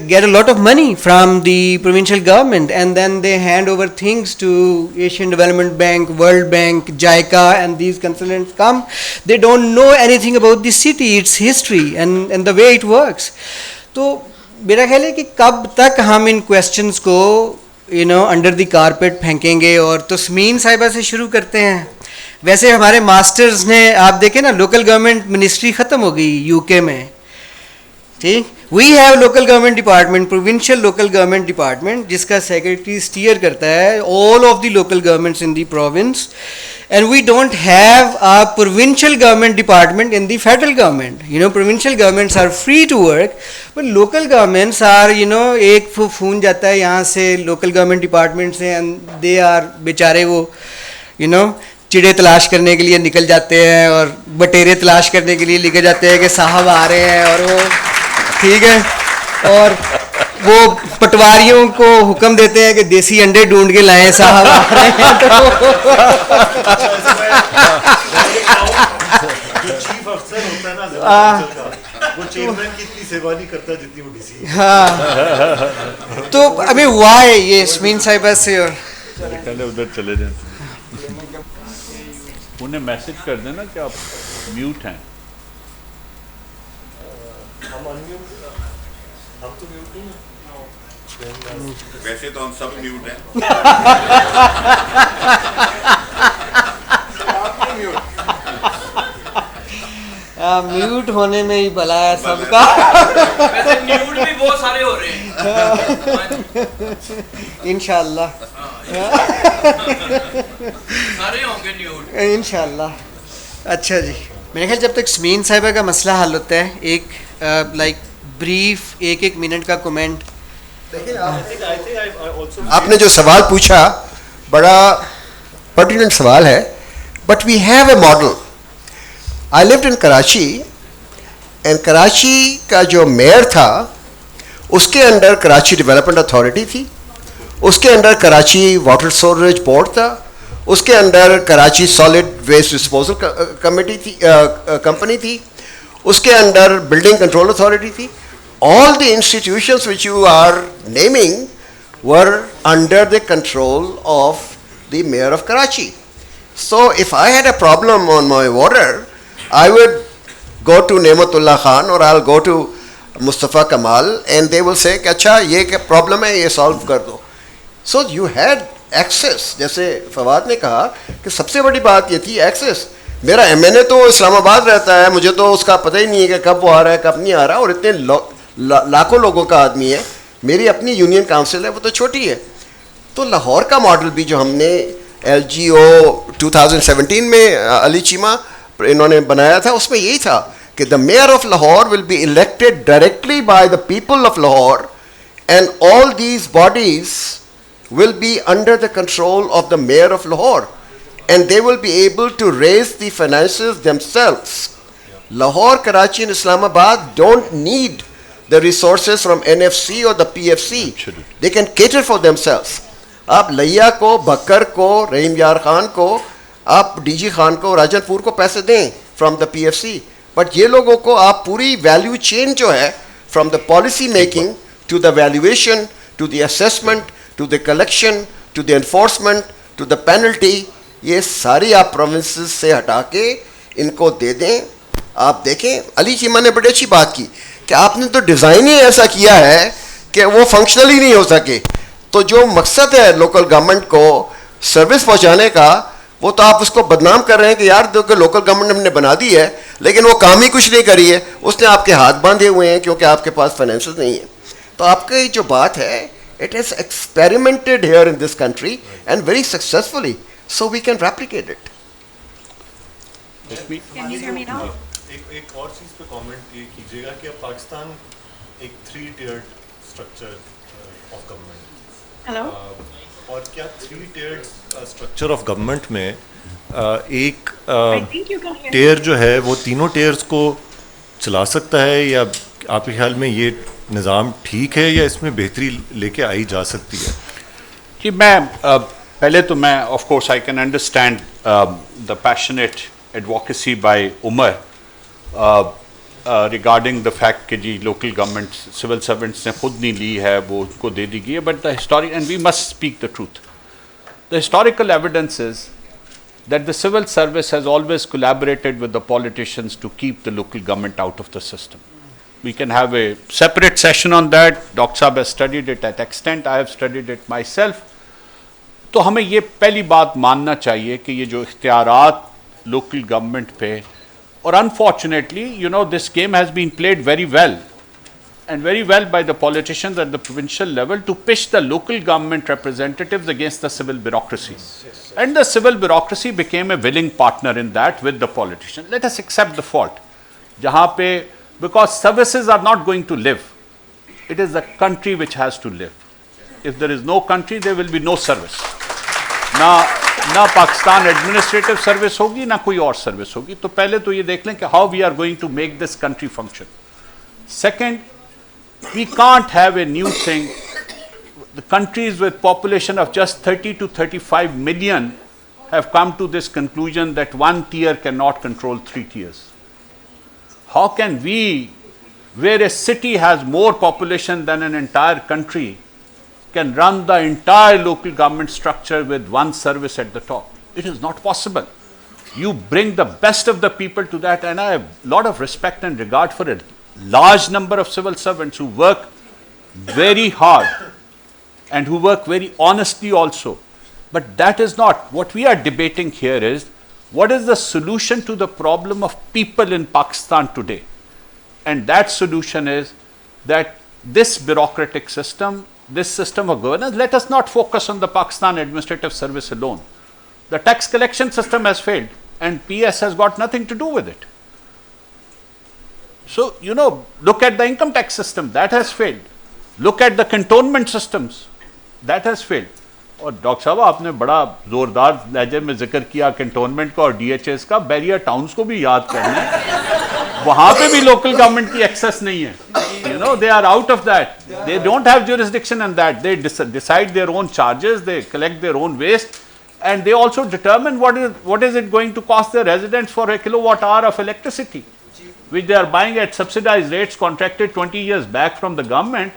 get a lot of money from the provincial government and then they hand over things to Asian Development Bank, World Bank, JICA, and these consultants come. They don't know anything about the city, its history, and the way it works. تو میرا خیال ہے کہ کب تک ہم ان questions کو under the carpet پھینکیں گے. اور تو سمین صاحبہ سے شروع کرتے ہیں. ویسے ہمارے ماسٹرز نے آپ دیکھیں نا, لوکل گورنمنٹ منسٹری ختم ہو گئی یو کے میں, ٹھیک. We have local government department, provincial local government department, جس کا سیکرٹری اسٹیئر کرتا ہے all of the local governments in the province, and we don't have a provincial government department in the federal government. Provincial governments are free to work, but local governments are, ایک phone جاتا ہے یہاں سے local government department سے, and they are بیچارے وہ چڑے تلاش کرنے کے لیے نکل جاتے ہیں اور بٹیرے تلاش کرنے کے لیے نکل جاتے ہیں کہ صاحب آ رہے ہیں, اور وہ ٹھیک ہے, اور وہ پٹواریوں کو حکم دیتے ہیں کہ دیسی انڈے ڈھونڈ کے لائیں صاحب آ رہے ہیں. ہاں, تو ابھی وائی یہ اسمین صاحبہ سے اور ادھر چلے جائیں, انہیں میسج کر دینا کہ آپ میوٹ ہیں. ویسے تو ہم سب میوٹ ہیں. میوٹ ہونے میں ہی بھلا ہے سب کا. ویسے میوٹ بھی بہت سارے ہو رہے ہیں انشاءاللہ, سارے ہوں گے میوٹ انشاءاللہ. اچھا جی, میرے خیال جب تک سمین صاحبہ کا مسئلہ حل ہوتا ہے, ایک لائک بریف 1 منٹ کا کومنٹ. آپ نے جو سوال پوچھا بڑا پرٹیننٹ سوال ہے, but we have a model. I lived in Karachi, and Karachi کا جو میئر تھا اس کے انڈر کراچی ڈیولپمنٹ اتھارٹی تھی, اس کے under Karachi water sewerage board تھا, اس کے under Karachi solid waste disposal committee تھی, کمپنی تھی, اس کے انڈر بلڈنگ کنٹرول اتھارٹی تھی. All the institutions which you are naming were under the control of the mayor of Karachi. So if I had a problem on my water, I would go to Nematullah Khan or I'll go to Mustafa Kamal and they will say, اچھا یہ problem ہے, یہ solve کر دو. So you had access. جیسے فواد نے کہا کہ سب سے بڑی بات یہ تھی access. میرا MNA تو اسلام آباد رہتا ہے, مجھے تو اس کا پتہ ہی نہیں ہے کہ کب وہ آ رہا ہے کب نہیں آ رہا, اور اتنے لاکھوں لوگوں کا آدمی ہے. میری اپنی یونین کاؤنسل ہے, وہ تو چھوٹی ہے. تو لاہور کا ماڈل بھی جو ہم نے LGO 2017 میں علی چیمہ انہوں نے بنایا تھا, اس میں یہی تھا کہ the mayor of Lahore will be elected directly by the people of Lahore, and all these bodies will be under the control of the mayor of Lahore, and they will be able to raise the finances themselves. Lahore, Karachi and Islamabad don't need the resources from NFC or the PFC. They can cater for themselves. آپ لیا کو, بکر کو, رحیم یار خان کو, آپ D G Khan کو, راجن پور کو پیسے دیں فرام دا PFC, بٹ یہ لوگوں کو آپ پوری ویلیو چین جو ہے from the policy making to the valuation to the assessment to the collection to the enforcement to the penalty, یہ ساری آپ پروونسز سے ہٹا کے ان کو دے دیں. آپ دیکھیں علی چیمہ نے بڑی اچھی بات کی کہ آپ نے تو ڈیزائن ہی ایسا کیا ہے کہ وہ فنکشنل ہی نہیں ہو سکے. تو جو مقصد ہے لوکل گورنمنٹ کو سروس پہنچانے کا, وہ تو آپ اس کو بدنام کر رہے ہیں کہ یار دیکھو لوکل گورنمنٹ نے بنا دی ہے لیکن وہ کام ہی کچھ نہیں کری ہے, اس نے آپ کے ہاتھ باندھے ہوئے ہیں کیونکہ آپ کے پاس فائنینسز نہیں ہیں. تو آپ کی جو بات ہے it is experimented here in this country and very successfully, so we can replicate it. Can you hear me now? ایک اور چیز پہ کامنٹ یہ کیجیے گا کہ اب پاکستان ایک 3 tiered structure of government. Hello? और क्या 3-tiered स्ट्रक्चर ऑफ गवर्नमेंट में एक टेयर जो है वो तीनों टेयर्स को चला सकता है, या आपके ख्याल में ये निज़ाम ठीक है या इसमें बेहतरी लेके आई जा सकती है? कि मैं पहले तो मैं of course I can understand the passionate advocacy by Umar regarding the fact कि जी लोकल गवर्नमेंट सिविल सर्वेंट्स ने खुद नहीं ली है, वो उनको दे दी गई है, but the historic and we must speak the truth. The historical evidence is that the civil service has always collaborated with the politicians to keep the local government out of the system. We can have a separate session on that. Dr. Saab has studied it at extent. I have studied it myself. तो हमें ये पहली बात मानना चाहिए कि ये जो इख्तियारात लोकल गवर्नमेंट पे, और unfortunately you know this game has been played very well and very well by the politicians at the provincial level to pitch the local government representatives against the civil bureaucracy. And the civil bureaucracy became a willing partner in that with the politicians. Let us accept the fault. Jahan pe, because services are not going to live. It is the country which has to live. If there is no country, there will be no service. ना Pakistan administrative service होगी, ना कोई और service होगी. तो पहले तो ये देख लें कि how we are going to make this country function. Second, we can't have a new thing. The countries with population of just 30 to 35 million have come to this conclusion that one tier cannot control 3 tiers. How can we, where a city has more population than an entire country, can run the entire local government structure with one service at the top? It is not possible. You bring the best of the people to that, and I have a lot of respect and regard for it. Large number of civil servants who work very hard and who work very honestly also. But that is not what we are debating here. Is what is the solution to the problem of people in Pakistan today? And that solution is that this bureaucratic system, this system of governance, let us not focus on the Pakistan Administrative Service alone. The tax collection system has failed and PS has got nothing to do with it. So, you know, look at the income tax system, that has failed. Look at the cantonment systems, that has failed. और doctor साहब आपने बड़ा ज़ोरदार लहजे में जिक्र किया cantonment का और DHS का. बैरियर टाउन्स को भी याद करना है, वहाँ पे भी लोकल गवर्नमेंट की एक्सेस नहीं है. You know, they are out of that. They don't have jurisdiction in that. They decide their own charges, they collect their own waste, and they also determine what is it going to cost their residents for a kilowatt hour of electricity, which they are buying at subsidized rates contracted 20 years back from the government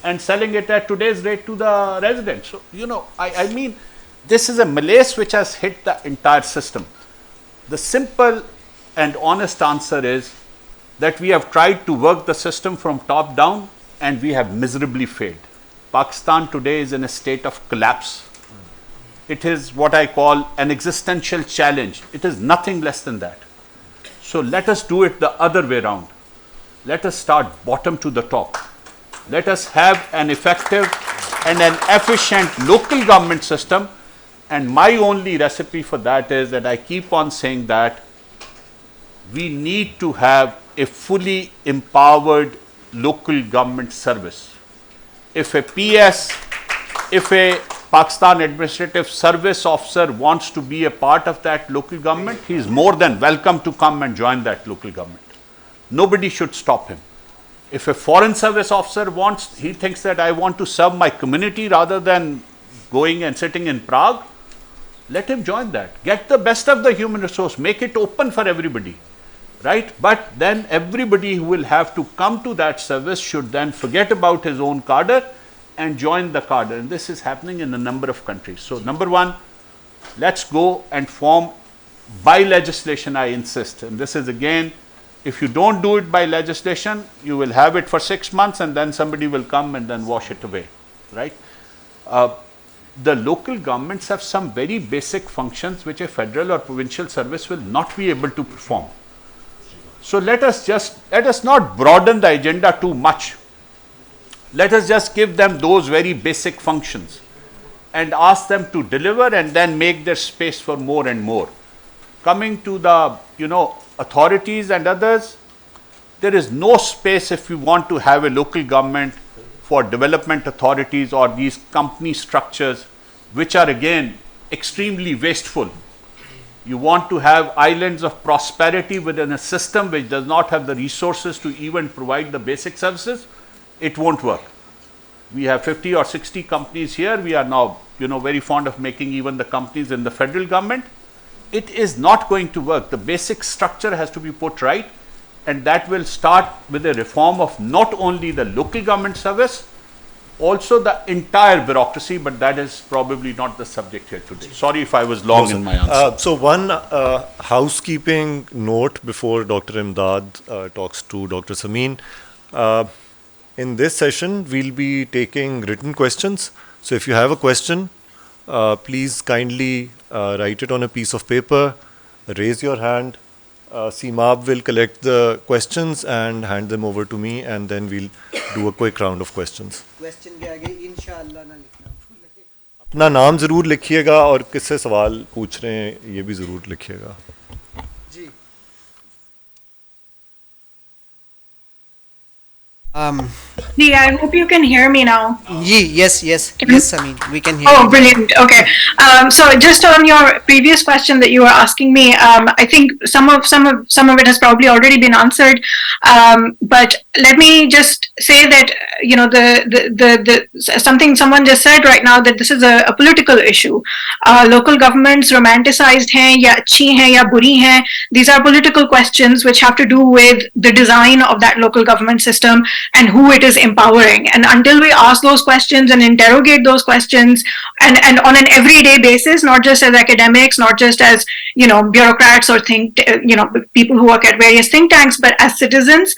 and selling it at today's rate to the residents. So, you know, I mean, this is a malaise which has hit the entire system. The simple and honest answer is that we have tried to work the system from top down and we have miserably failed. Pakistan today is in a state of collapse. It is what I call an existential challenge. It is nothing less than that. So let us do it the other way around. Let us start bottom to the top. Let us have an effective and an efficient local government system. And my only recipe for that is that I keep on saying that we need to have a fully empowered local government service. If a PS, if a Pakistan Administrative Service officer wants to be a part of that local government, he is more than welcome to come and join that local government. Nobody should stop him. If a foreign service officer wants, he thinks that I want to serve my community rather than going and sitting in Prague, let him join that. Get the best of the human resource, make it open for everybody, right? But then everybody who will have to come to that service should then forget about his own cadre and join the cadre. And this is happening in a number of countries. So number one, let's go and form by legislation, I insist. And this is again, if you don't do it by legislation, you will have it for 6 months and then somebody will come and then wash it away, right? The local governments have some very basic functions which a federal or provincial service will not be able to perform. So let us not broaden the agenda too much. Let us just give them those very basic functions and ask them to deliver and then make their space for more and more. Coming to the, authorities and others, there is no space if you want to have a local government for development authorities or these company structures which are again extremely wasteful. You want to have islands of prosperity within a system which does not have the resources to even provide the basic services, it won't work. We have 50 or 60 companies here. We are now, very fond of making even the companies in the federal government. It is not going to work. The basic structure has to be put right, and that will start with a reform of not only the local government service, also the entire bureaucracy, but that is probably not the subject here today. Sorry if I was long in my answer. So one housekeeping note before Dr. Imdad talks to Dr. Sameen. In this session, we'll be taking written questions. So if you have a question, please kindly write it on a piece of paper, raise your hand. Seemab will collect the questions and hand them over to me, and then we'll do a quick round of questions. Question के आगे इंशाअल्लाह ना लिखना भूलें. अपना नाम ज़रूर लिखिएगा और किससे सवाल पूछ रहे हैं ये भी ज़रूर लिखिएगा. जी. I hope you can hear me now. Yes, Sameen, we can hear Oh, you. brilliant. Okay. So just on your previous question that you were asking me, I think some of it has probably already been answered. But let me just say that something someone just said right now, that this is a political issue. Local governments romanticized hain ya achhi hain ya buri hain. These are political questions which have to do with the design of that local government system and who it is empowering. And until we ask those questions and interrogate those questions, and on an everyday basis, not just as academics, not just as bureaucrats or people who work at various think tanks, but as citizens,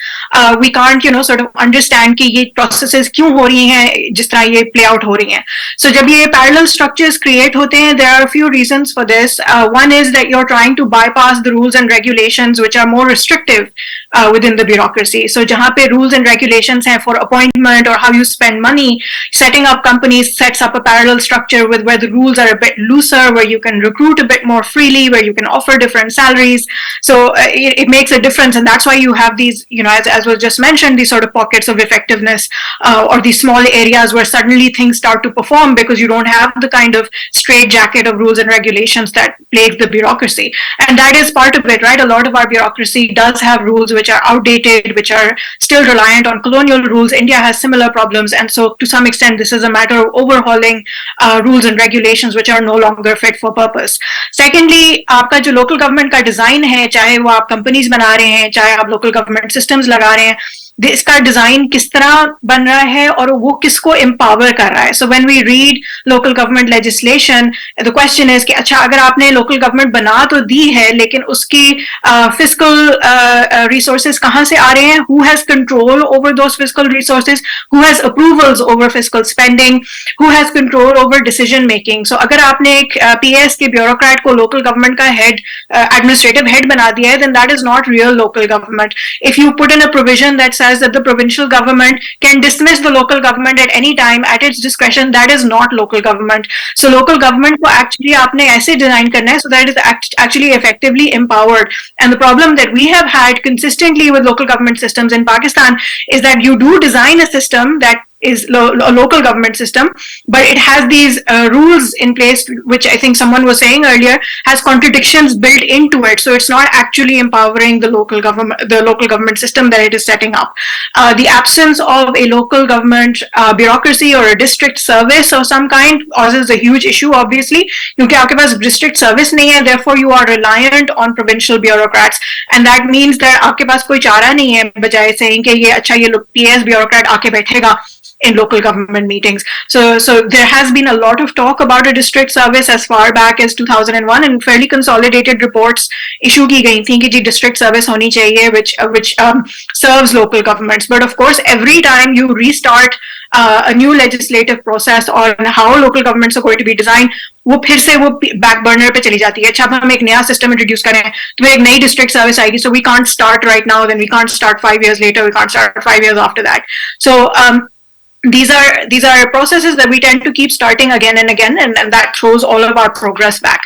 we can't sort of understand कि ये processes क्यों हो रही हैं जिस तरह ये play out हो रही हैं. So जब ये parallel structures create होते हैं, there are a few reasons for this. One is that you're trying to bypass the rules and regulations which are more restrictive within the bureaucracy. So जहाँ पे rules and regulations हैं for appointment or how you spend money, setting up companies sets up a parallel structure with where the rules are a bit looser, where you can recruit a bit more freely, where you can offer different salaries. So it makes a difference, and that's why you have these, as was just mentioned, these sort of pockets of effectiveness or these small areas where suddenly things start to perform because you don't have the kind of straitjacket of rules and regulations that plague the bureaucracy. And that is part of it, right? A lot of our bureaucracy does have rules which are outdated, which are still reliant on colonial rules. India has similar problems, and so to some extent this is a matter of overhauling rules and regulations which are no longer fit for purpose. Secondly, आपका जो local government का design है, चाहे वो आप companies बना रहे हैं, चाहे आप local government systems लगा रहे हैं, इसका डिजाइन किस तरह बन रहा है और वो किसको empower कर रहा है. So when we read local government legislation, the question is कि अच्छा अगर आपने local government बना तो दी है, लेकिन उसकी fiscal resources कहाँ से आ रहे हैं? Who has control over those fiscal resources? Who has approvals over fiscal spending? Who has control over decision making? So अगर आपने एक PS के bureaucrat को local government का head, administrative head बना दिया है, then that is not real local government. If you put in a provision that says that the provincial government can dismiss the local government at any time at its discretion, that is not local government. So local government को actually आपने ऐसे design करना है so that it is actually effectively empowered. And the problem that we have had consistently with local government systems in Pakistan is that you do design a system that is a local government system, but it has these rules in place, which I think someone was saying earlier, has contradictions built into it. So it's not actually empowering the local government system that it is setting up. The absence of a local government bureaucracy or a district service of some kind causes a huge issue, obviously, क्योंकि आपके पास district service नहीं है, therefore you are reliant on provincial bureaucrats, and that means that आपके पास कोई चारा नहीं है बजाय saying कि ये अच्छा ये PS bureaucrat आके बैठेगा in local government meetings. So there has been a lot of talk about a district service as far back as 2001, and fairly consolidated reports issue की गई थी कि जी district service होनी चाहिए which serves local governments. But of course, every time you restart a new legislative process on how local governments are going to be designed, वो फिर से वो बैक बर्नर पे चली जाती है. अच्छा अब हम एक नया सिस्टम इंट्रोड्यूस करें तो एक नई डिस्ट्रिक्ट सर्विस आएगी, so we can't start right now, then we can't start 5 years later, we can't start 5 years after that. So these are processes that we tend to keep starting again and again, and that throws all of our progress back.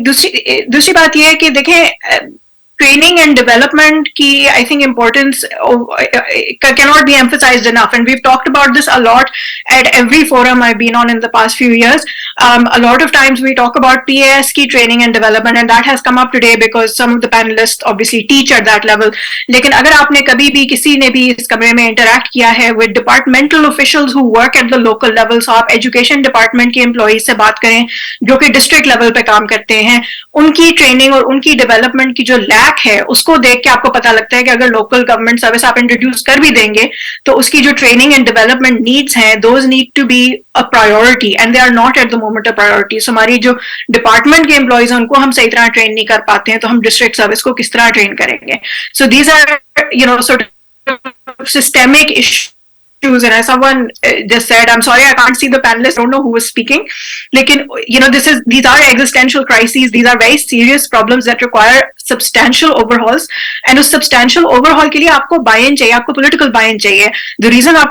दूसरी बात यह है कि देखें, training and development ki, I think importance cannot be emphasized enough. And we've talked about this a lot at every forum I've been on in the past few years. A lot of times we talk about PAS ki training and development, and that has come up today because some of the panelists obviously teach at that level. लेकिन अगर आपने कभी भी किसी ने भी इस कमरे में interact किया है with departmental officials who work at the local level, so आप education department के employees से बात करें जो कि district level पे काम करते हैं, उनकी training और उनकी development की जो lack है उसको देख के आपको पता लगता है कि अगर local government service आप introduce कर भी देंगे तो उसकी जो training and development needs हैं, those need to be a priority and they are not at the moment a priority. So हमारी जो department के employees हैं उनको हम सही तरह train नहीं कर पाते हैं तो हम district service को किस तरह train करेंगे? So these are, sort of systemic issues. And as someone just said, I'm sorry I can't see the panelists, I don't know who was speaking. Lekin, these are existential crises, these are very serious problems that require substantial overhauls. And उस substantial overhaul के लिए आपको buy-in चाहिए, आपको political buy-in चाहिए. The reason our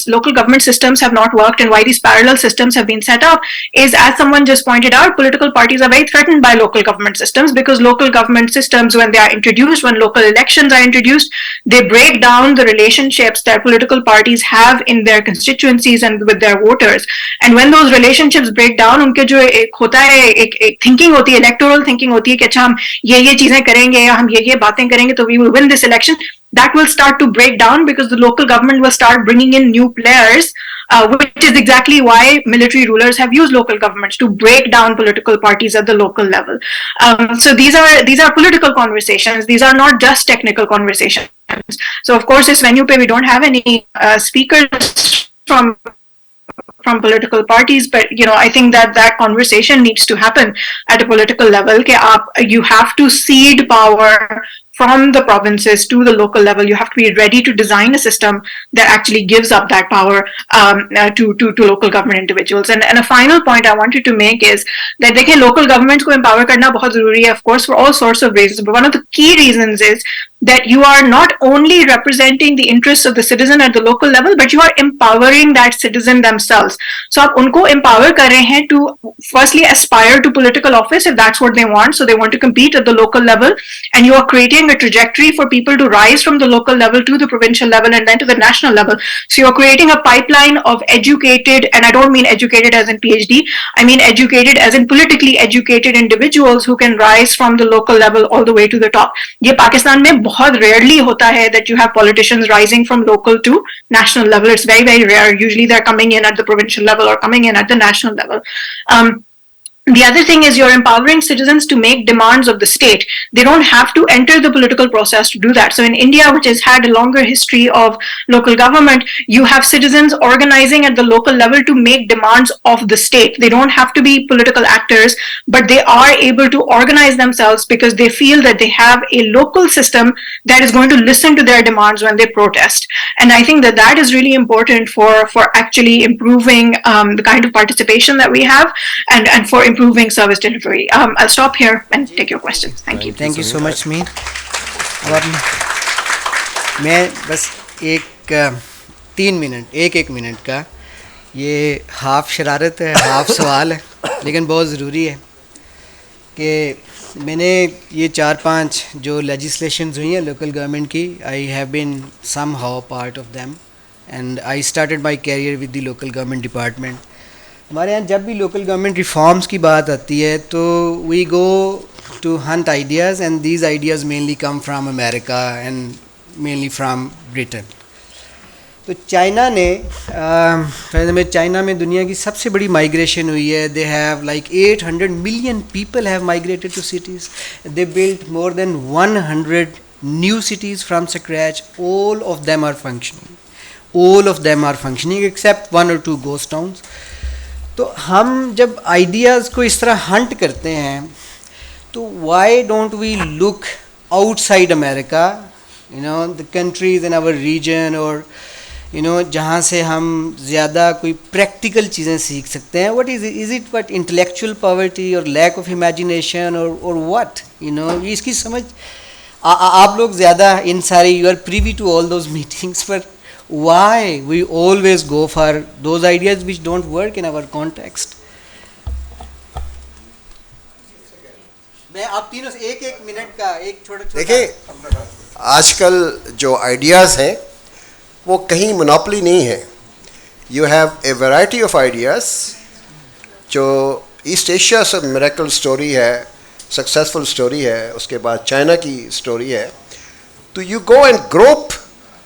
local government systems have not worked and why these parallel systems have been set up is, as someone just pointed out, political parties are very threatened by local government systems because local government systems, when they are introduced, when local elections are introduced, they break down the relationships that political parties have in their constituencies and with their voters. And when those relationships break down, उनके जो एक होता है एक thinking होती है, electoral thinking होती है कि अच्छा हम ये चीजें करेंगे या हम ये बातें करेंगे तो we will win this election. That will start to break down because the local government will start bringing in new players, which is exactly why military rulers have used local governments to break down political parties at the local level. So these are political conversations. These are not just technical conversations. So of course, this venue pe we don't have any speakers from political parties, but I think that conversation needs to happen at a political level. You have to cede power from the provinces to the local level. You have to be ready to design a system that actually gives up that power to local government individuals. And a final point I wanted to make is that local governments को empower करना बहुत ज़रूरी है, of course, for all sorts of reasons. But one of the key reasons is that you are not only representing the interests of the citizen at the local level, but you are empowering that citizen themselves. So आप उनको empower कर रहे हैं to firstly aspire to political office if that's what they want. So they want to compete at the local level, and you are creating a trajectory for people to rise from the local level to the provincial level and then to the national level. So you're creating a pipeline of educated, and I don't mean educated as in PhD, I mean educated as in politically educated individuals who can rise from the local level all the way to the top. ये पाकिस्तान में बहुत rarely होता है that you have politicians rising from local to national level. It's very, very rare. Usually they're coming in at the provincial level or coming in at the national level. The other thing is you're empowering citizens to make demands of the state. They don't have to enter the political process to do that. So in India, which has had a longer history of local government, you have citizens organizing at the local level to make demands of the state. They don't have to be political actors, but they are able to organize themselves because they feel that they have a local system that is going to listen to their demands when they protest. And I think that is really important for actually improving the kind of participation that we have and for improving service delivery. I'll stop here and take your questions. Thank you. Thank you so much, Meet. मैं बस एक minute का ये half शरारत है, half सवाल है, लेकिन बहुत ज़रूरी है कि मैंने ये 4-5 जो लेजिस्लेशंस हुई हैं लोकल गवर्नमेंट की, I have been somehow part of them and I started my career with the local government department. हमारे यहाँ जब भी लोकल गवर्नमेंट रिफॉर्म्स की बात आती है तो we go to hunt ideas and these ideas mainly come from America and mainly from Britain. तो चाइना में दुनिया की सबसे बड़ी माइग्रेशन हुई है. They have like 800 million people have migrated to cities. They built more than 100 new cities from scratch. All of them are functioning except 1 or 2 ghost towns. तो हम जब आइडियाज़ को इस तरह हंट करते हैं तो why don't we look outside America, the countries in our region, और जहाँ से हम ज़्यादा कोई प्रैक्टिकल चीज़ें सीख सकते हैं. What is it what intellectual poverty और लैक ऑफ इमेजिनेशन और व्हाट इसकी समझ आप लोग ज़्यादा इन सारी, you are privy to all those meetings, पर why we always go for those ideas which don't work in our context? मैं आप तीनों से एक मिनट का एक छोटा देखिए, आजकल जो आइडियाज़ हैं वो कहीं मोनोपोली नहीं है. You have a variety of ideas. जो ईस्ट एशिया से मिरेकल स्टोरी है, सक्सेसफुल स्टोरी है, उसके बाद चाइना की स्टोरी है. तो you go and grope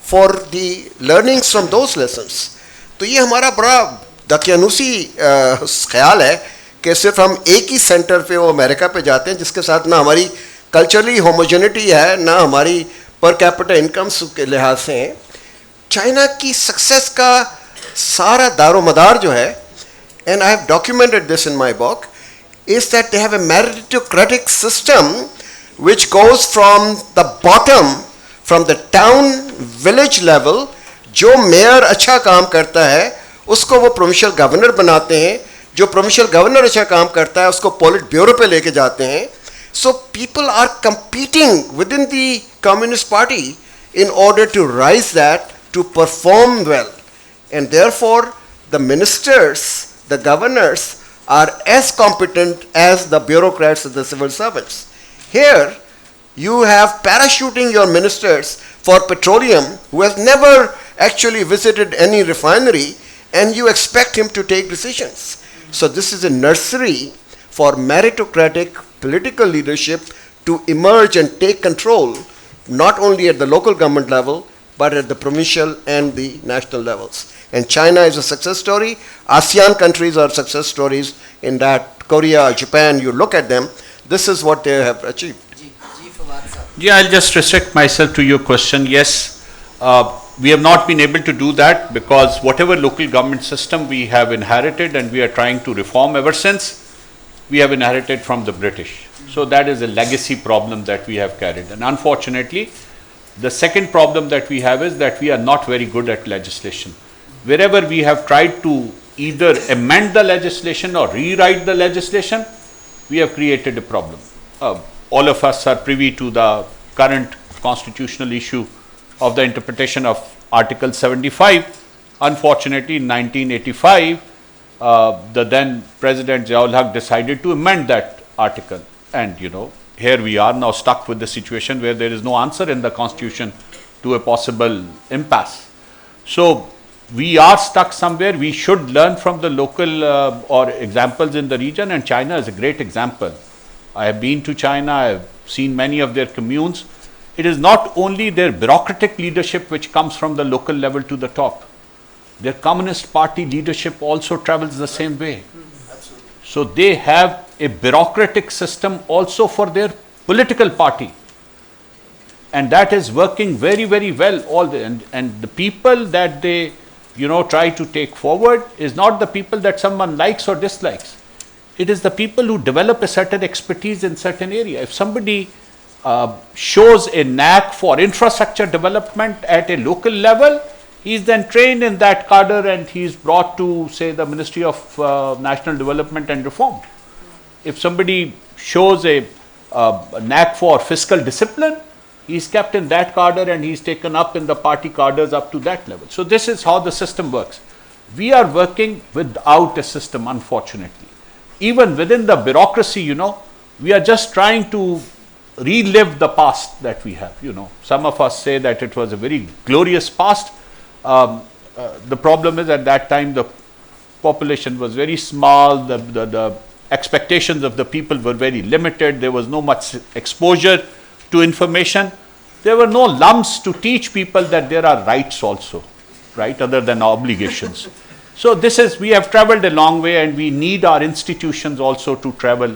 for the learnings from those lessons. तो ये हमारा बड़ा दकियानुसी ख्याल है कि सिर्फ हम एक ही सेंटर पे वो अमेरिका पे जाते हैं, जिसके साथ ना हमारी कल्चरली होमोजेनिटी है, ना हमारी पर कैपिटा इनकम्स के लिहाज से है. चाइना की सक्सेस का सारा दारोमदार जो है, and I have documented this in my book, is that they have a meritocratic system which goes from the bottom, from the town village level. जो मेयर अच्छा काम करता है उसको वो प्रोविंशियल गवर्नर बनाते हैं, जो प्रोविंशियल गवर्नर अच्छा काम करता है उसको पोलिट ब्यूरो पे लेके जाते हैं. So people are competing within the Communist Party in order to rise that, to perform well. And therefore, the ministers, the governors are as competent as the bureaucrats and the civil servants. Here, you have parachuting your ministers for petroleum who has never actually visited any refinery, and you expect him to take decisions. So this is a nursery for meritocratic political leadership to emerge and take control, not only at the local government level, but at the provincial and the national levels. And China is a success story. ASEAN countries are success stories in that. Korea, Japan, you look at them, this is what they have achieved. Yeah, I'll just restrict myself to your question. Yes, we have not been able to do that because whatever local government system we have inherited and we are trying to reform ever since, we have inherited from the British. So that is a legacy problem that we have carried. And unfortunately, the second problem that we have is that we are not very good at legislation. Wherever we have tried to either amend the legislation or rewrite the legislation, we have created a problem. All of us are privy to the current constitutional issue of the interpretation of Article 75. Unfortunately, in 1985, the then President Ziaul Haq decided to amend that article. And here we are now stuck with the situation where there is no answer in the Constitution to a possible impasse. So we are stuck somewhere. We should learn from the local or examples in the region, and China is a great example. I have been to China, I have seen many of their communes. It is not only their bureaucratic leadership which comes from the local level to the top. Their Communist Party leadership also travels the same way. So they have a bureaucratic system also for their political party. And that is working very, very well. And the people that they try to take forward is not the people that someone likes or dislikes. It is the people who develop a certain expertise in certain area. If somebody shows a knack for infrastructure development at a local level, he is then trained in that cadre and he is brought to, say, the Ministry of National Development and Reform. If somebody shows a knack for fiscal discipline, he is kept in that cadre and he is taken up in the party cadres up to that level. So this is how the system works. We are working without a system, unfortunately. Even within the bureaucracy, we are just trying to relive the past that we have. Some of us say that it was a very glorious past. The problem is at that time the population was very small, the expectations of the people were very limited, there was no much exposure to information. There were no lumps to teach people that there are rights also, right, other than obligations. So we have traveled a long way, and we need our institutions also to travel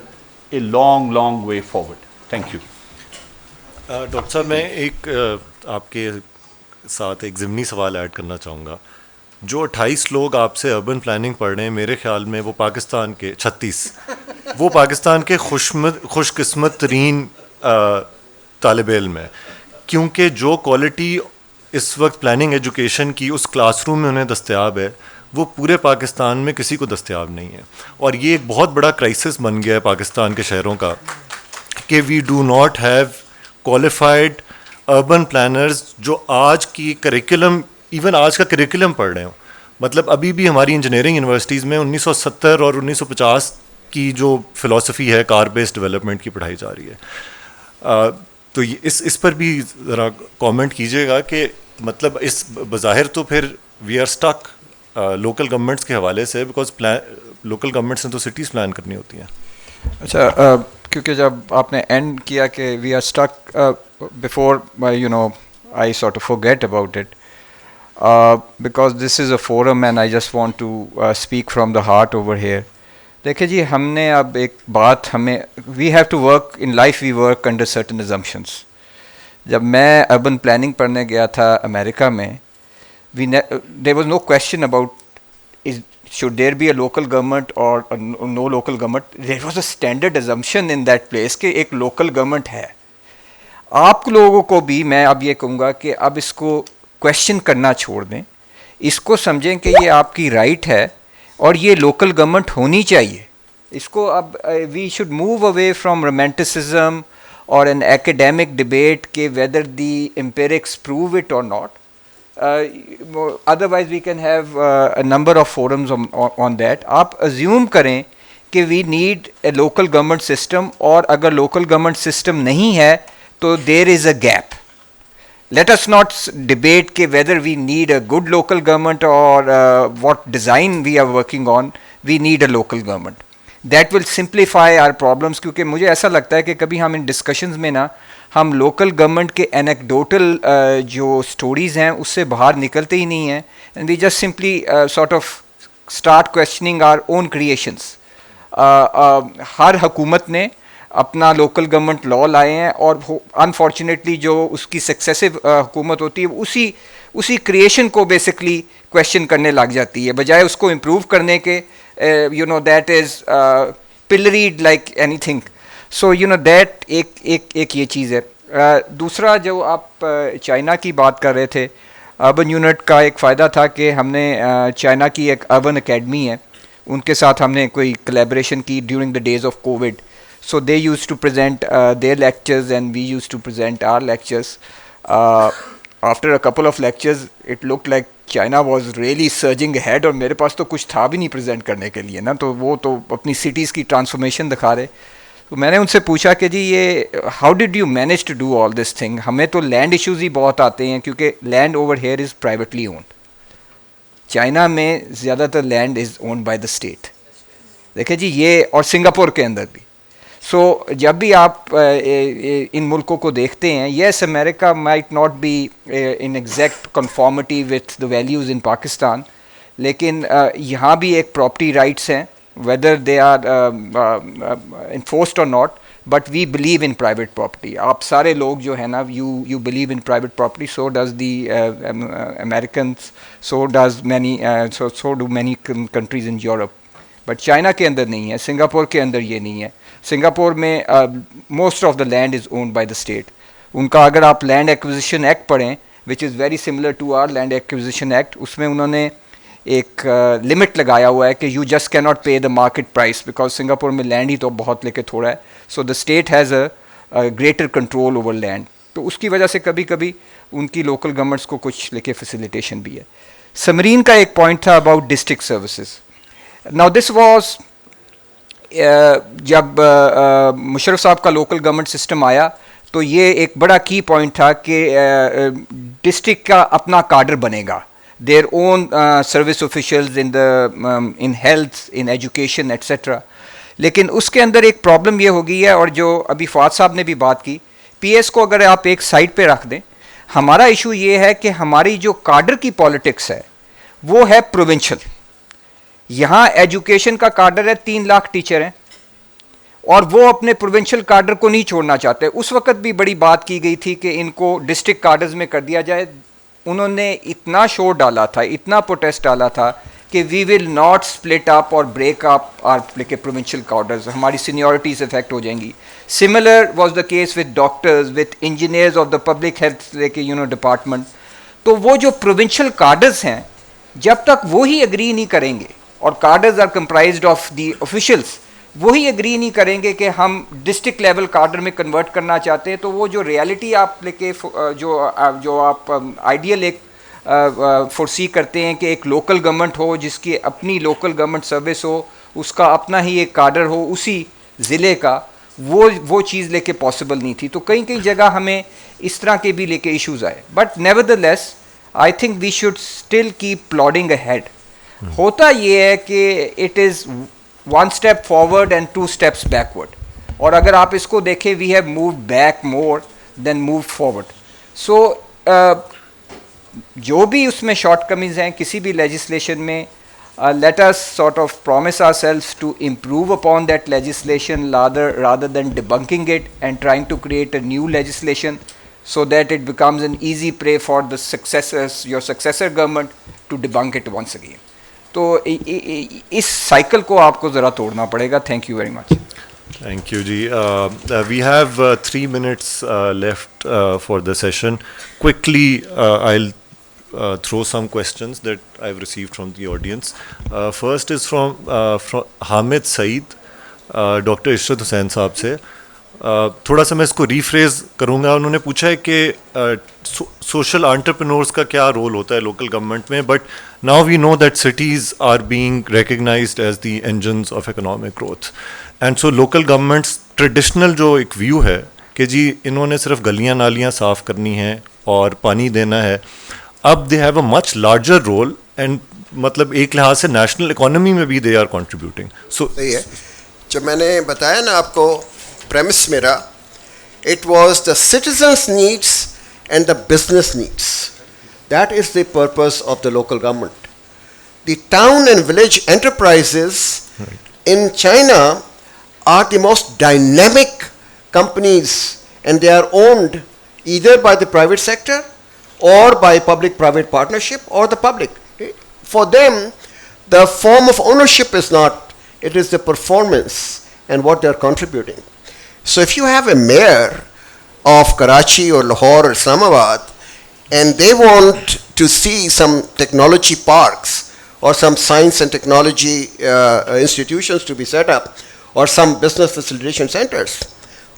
a long, long way forward. Thank you. Doctor साहब, मैं एक आपके साथ एक ज़िमनी सवाल add करना चाहूँगा. जो 28 लोग आपसे अर्बन प्लानिंग पढ़ रहे हैं, मेरे ख्याल में वो पाकिस्तान के 36 वो पाकिस्तान के खुशकिस्मत तरीन तालिब इल्म है, क्योंकि जो क्वालिटी इस वक्त प्लानिंग एजुकेशन की उस क्लासरूम में उन्हें दस्तयाब है, वो पूरे पाकिस्तान में किसी को दस्तयाब नहीं है. और ये एक बहुत बड़ा क्राइसिस बन गया है पाकिस्तान के शहरों का कि we do not have qualified urban planners जो आज की करिकुलम, इवन आज का करिकुलम पढ़ रहे हो. मतलब अभी भी हमारी इंजीनियरिंग यूनिवर्सिटीज़ में 1970 और 1950 کی جو فلاسفی ہے کار بیسڈ ڈیولپمنٹ کی پڑھائی جا رہی ہے. تو اس پر بھی ذرا کامنٹ کیجیے گا کہ مطلب اس بظاہر تو پھر we are stuck local governments کے حوالے سے, بیکاز لوکل گورنمنٹس نے تو سٹیز پلان کرنی ہوتی ہیں. اچھا, کیونکہ جب آپ نے اینڈ کیا کہ we are stuck, before you know I sort of forget about it, because this is a forum and I just want to speak from the heart over here. دیکھیں جی, ہم نے اب ایک بات, ہمیں we have to work in life, we work under certain assumptions. جب میں اربن پلاننگ پڑھنے گیا تھا امریکہ میں, there was no question about should there be a local government or no local government. There was a standard assumption in that place کہ ایک local government ہے. آپ لوگوں کو بھی میں اب یہ کہوں گا کہ اب اس کو کویشچن کرنا چھوڑ دیں, اس کو سمجھیں کہ یہ آپ کی رائٹ ہے اور یہ لوکل گورنمنٹ ہونی چاہیے. اس کو اب we should move away from romanticism or an academic debate کہ whether the empirics prove it or not. Otherwise we can have a number of forums on that. آپ ازیوم کریں کہ we need a local government system, اور اگر local government system نہیں ہے تو there is a gap. Let us not debate کہ whether we need a good local government or what design we are working on. We need a local government. That will simplify our problems, کیونکہ مجھے ایسا لگتا ہے کہ کبھی ہم ان discussions میں نا ہم لوکل گورنمنٹ کے انیکڈوٹل جو سٹوریز ہیں اس سے باہر نکلتے ہی نہیں ہیں, and we just simply sort of start questioning our own creations. ہر حکومت نے اپنا لوکل گورنمنٹ لا لائے ہیں, اور انفارچونیٹلی جو اس کی سکسیسو حکومت ہوتی ہے اسی کریشن کو بیسکلی کویشچن کرنے لگ جاتی ہے, بجائے اس کو امپروو کرنے کے. You know that is polarised like anything. So you know that ایک یہ چیز ہے. دوسرا جو آپ چائنا کی بات کر رہے تھے, اربن یونٹ کا ایک فائدہ تھا کہ ہم نے چائنا کی ایک اربن اکیڈمی ہے, ان کے ساتھ ہم نے کوئی کولیبریشن کی during the days of covid. So they used to present their lectures and we used to present our lectures. After a couple of lectures, it looked like China was really surging ahead, اور میرے پاس تو کچھ تھا بھی نہیں present کرنے کے لیے نا, تو وہ تو اپنی سٹیز کی ٹرانسفارمیشن دکھا رہے. تو میں نے ان سے پوچھا کہ جی یہ how did you manage to do all this thing. ہمیں تو لینڈ ایشوز ہی بہت آتے ہیں, کیونکہ land over here is privately owned. China میں زیادہ تر land is owned by the state. دیکھیں جی یہ, اور سنگاپور کے اندر بھی. سو جب بھی آپ ان ملکوں کو دیکھتے ہیں, yes America might not be in exact conformity with the values in Pakistan, لیکن یہاں بھی ایک پراپرٹی رائٹس ہیں, whether they are enforced or not, but we believe in private property. آپ سارے لوگ جو ہیں نا you believe in private property. So does the Americans, so do many countries in Europe. But China کے اندر نہیں ہے, سنگاپور کے اندر یہ نہیں ہے. سنگاپور میں most of the land is owned by the state. ان کا اگر آپ لینڈ ایکوزیشن ایکٹ پڑھیں, which is very similar to our land acquisition act, اس میں انہوں نے ایک لمٹ لگایا ہوا ہے کہ یو جسٹ کی not pay the market price, because Singapore میں لینڈ ہی تو بہت لیکن تھوڑا ہے. So the state has a greater control over land. تو اس کی وجہ سے کبھی کبھی ان کی لوکل گورنمنٹس کو کچھ لے کے فیسیلیٹیشن بھی ہے. سمرین کا ایک پوائنٹ تھا about district services. Now this was جب مشرف صاحب کا لوکل گورنمنٹ سسٹم آیا تو یہ ایک بڑا کی پوائنٹ تھا کہ ڈسٹرکٹ کا اپنا کاڈر بنے گا, their own service officials in health, in education etcetera. لیکن اس کے اندر ایک پرابلم یہ ہو گئی ہے, اور جو ابھی فواد صاحب نے بھی بات کی, پی ایس کو اگر آپ ایک سائڈ پہ رکھ دیں, ہمارا ایشو یہ ہے کہ ہماری جو کاڈر کی پالیٹکس ہے وہ ہے پروونشل. یہاں ایجوکیشن کا کاڈر ہے, 3 لاکھ ٹیچر ہیں, اور وہ اپنے پروونشل کاڈر کو نہیں چھوڑنا چاہتے. اس وقت بھی بڑی بات کی گئی تھی کہ ان کو ڈسٹرکٹ کاڈرز میں کر دیا جائے. انہوں نے اتنا شور ڈالا تھا, اتنا پروٹیسٹ ڈالا تھا کہ وی ول ناٹ اسپلٹ اپ اور بریک اپ آر پروونشل کاڈرز, ہماری سینیورٹیز افیکٹ ہو جائیں گی. Similar was the case with doctors, with engineers of the public health department. تو وہ جو پروونشل کاڈرز ہیں, جب تک وہی اگری نہیں کریں گے, اور cadres are comprised of the officials, وہی اگری نہیں کریں گے کہ ہم ڈسٹرکٹ لیول کاڈر میں کنورٹ کرنا چاہتے ہیں, تو وہ جو ریالٹی آپ لے کے جو آپ آئیڈیل ایک فورسی کرتے ہیں کہ ایک لوکل گورنمنٹ ہو جس کی اپنی لوکل گورنمنٹ سروس ہو, उसका अपना ही एक काडर हो उसी ज़िले का, वो चीज़ लेके पॉसिबल नहीं थी. तो कई कई जगह हमें इस तरह के भी लेके इश्यूज़ आए. But nevertheless I think we should still keep plodding ahead. होता ये है कि it is one step forward and two steps backward. और अगर आप इसको देखें, we have moved back more than move forward. So जो भी उसमें शॉर्टकमिंग्स हैं किसी भी लेजिस्लेशन में, let us sort of promise ourselves to improve upon that legislation rather than debunking it and trying to create a new legislation so that it becomes an easy prey for the your successor government to debunk it once again. तो इस cycle को आपको ज़रा तोड़ना पड़ेगा. Thank you very much. Thank you, Ji. We have 3 minutes left for the session. Quickly, I'll throw some questions that I've received from the audience. First is from Hamid Saeed, Dr. Ishrat Hussain साहब से. थोड़ा सा मैं इसको rephrase करूँगा. उन्होंने पूछा है कि सोशल एंटरप्रेन्योर्स का क्या रोल होता है लोकल गवर्नमेंट में, but now we know that cities are being recognised as the engines of economic growth. And so local governments traditional जो एक व्यू है कि जी इन्होंने सिर्फ गलियाँ नालियाँ साफ़ करनी हैं और पानी देना है, अब they have a much larger role and मतलब एक लिहाज से नेशनल इकोनॉमी में भी दे आर कंट्रीब्यूटिंग. सो सही है. जब मैंने बताया ना आपको premise मेरा, it was the citizens' needs and the business needs. That is the purpose of the local government. The town and village enterprises in China are the most dynamic companies, and they are owned either by the private sector or by public-private partnership or the public. For them, the form of ownership is not, it is the performance and what they are contributing. So if you have a mayor of Karachi or Lahore or Islamabad and they want to see some technology parks or some science and technology institutions to be set up or some business facilitation centers,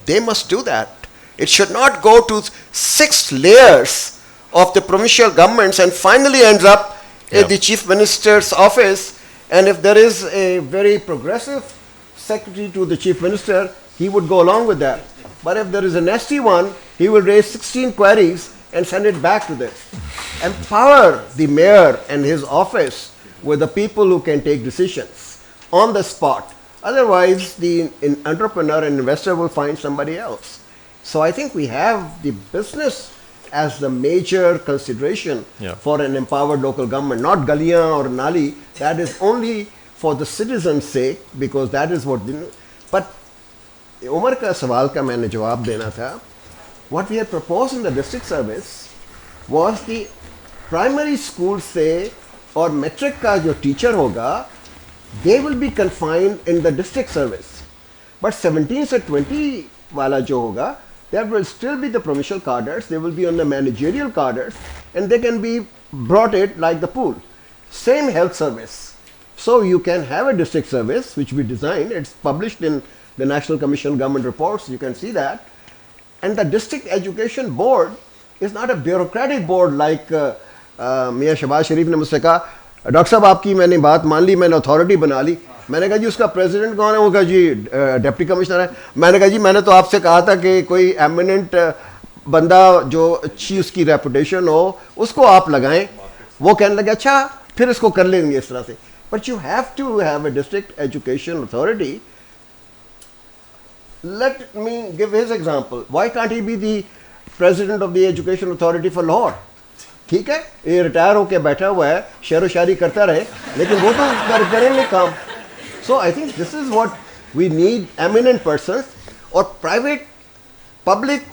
they must do that. It should not go to 6 layers of the provincial governments and finally ends up at the chief minister's office. And if there is a very progressive secretary to the chief minister, he would go along with that. But if there is a nasty one, he will raise 16 queries and send it back to them. Empower the mayor and his office with the people who can take decisions on the spot. Otherwise, the entrepreneur and investor will find somebody else. So I think we have the business as the major consideration for an empowered local government, not Galiyan or Nali. That is only for the citizens' sake, because that is what. But Umar का सवाल का मैंने जवाब देना था. What we had proposed in the district service was the primary school से और metric का जो teacher होगा, they will be confined in the district service. But 17 से 20 वाला जो होगा, there will still be the provincial cadres, they will be on the managerial cadres, and they can be brought it like the pool. Same health service. So you can have a district service which we designed, it's published in the National Commission Government Reports, you can see that. And the district education board is not a bureaucratic board like मियाँ शहबाज शरीफ ने मुझसे कहा, doctor साहब आपकी मैंने बात मान ली, मैंने अथॉरिटी बना ली. मैंने कहा जी उसका प्रेसिडेंट कौन है? वो कहा जी डिप्टी कमिश्नर है. मैंने कहा जी मैंने तो आपसे कहा था कि कोई एमिनेंट बंदा जो अच्छी उसकी रेपुटेशन हो उसको आप लगाएं. वो कहने लगे अच्छा फिर इसको कर लेंगे इस तरह से. But you have to have a district education authority. Let me give his example. Why can't he be the president of the education authority for Lahore? ठीक है, ये रिटायर होके बैठा हुआ है, शेरो शायरी करता रहे, लेकिन वो तो करेंगे काम. So I think this is what we need, eminent persons. और प्राइवेट पब्लिक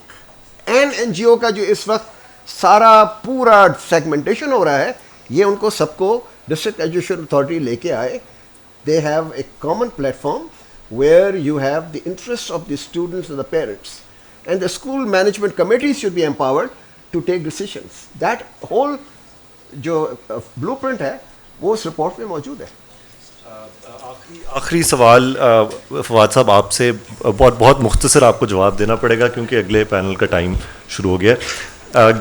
एंड NGO का जो इस वक्त सारा पूरा सेगमेंटेशन हो रहा है, ये उनको सबको डिस्ट्रिक्ट एजुकेशन अथॉरिटी लेके आए. They have a common platform where you have the interests of the students and the parents, and the school management committees should be empowered to take decisions. That whole जो blueprint है वो उस report में मौजूद है. आखिरी सवाल फवाद साहब आपसे, बहुत मुख्तसर आपको जवाब देना पड़ेगा क्योंकि अगले पैनल का टाइम शुरू हो गया.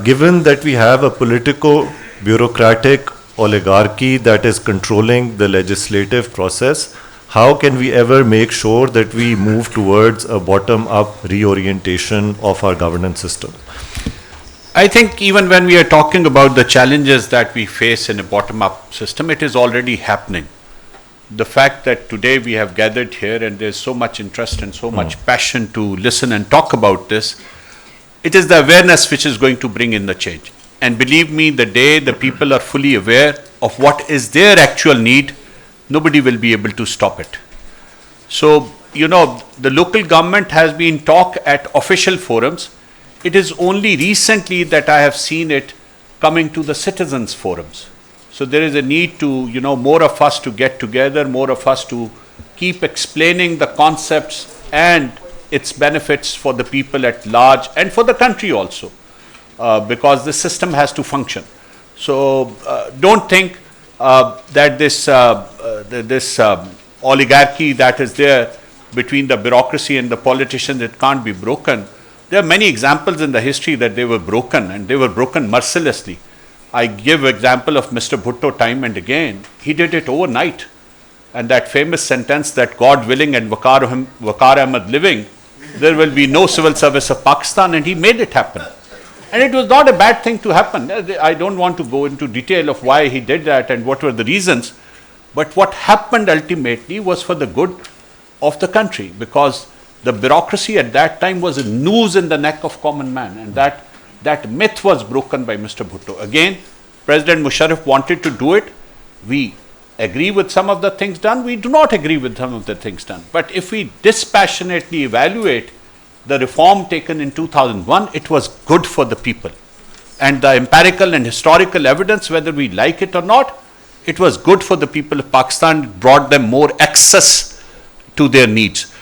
Given that we have a politico bureaucratic oligarchy that is controlling the legislative process, how can we ever make sure that we move towards a bottom-up reorientation of our governance system? I think even when we are talking about the challenges that we face in a bottom-up system, it is already happening. The fact that today we have gathered here and there's so much interest and so much passion to listen and talk about this, it is the awareness which is going to bring in the change. And believe me, the day the people are fully aware of what is their actual need, nobody will be able to stop it. So, the local government has been talk at official forums. It is only recently that I have seen it coming to the citizens' forums. So there is a need to, more of us to get together, more of us to keep explaining the concepts and its benefits for the people at large and for the country also, because the system has to function. So don't think that this oligarchy that is there between the bureaucracy and the politicians, it can't be broken. There are many examples in the history that they were broken, and they were broken mercilessly. I give example of Mr. Bhutto time and again. He did it overnight. And that famous sentence that God willing and Waqar Ahmad living, there will be no civil service of Pakistan, and he made it happen. And it was not a bad thing to happen. I don't want to go into detail of why he did that and what were the reasons. But what happened ultimately was for the good of the country, because the bureaucracy at that time was a noose in the neck of common man, and that myth was broken by Mr. Bhutto. Again, President Musharraf wanted to do it. We agree with some of the things done. We do not agree with some of the things done. But if we dispassionately evaluate the reform taken in 2001, it was good for the people. And the empirical and historical evidence, whether we like it or not, it was good for the people of Pakistan. It brought them more access to their needs.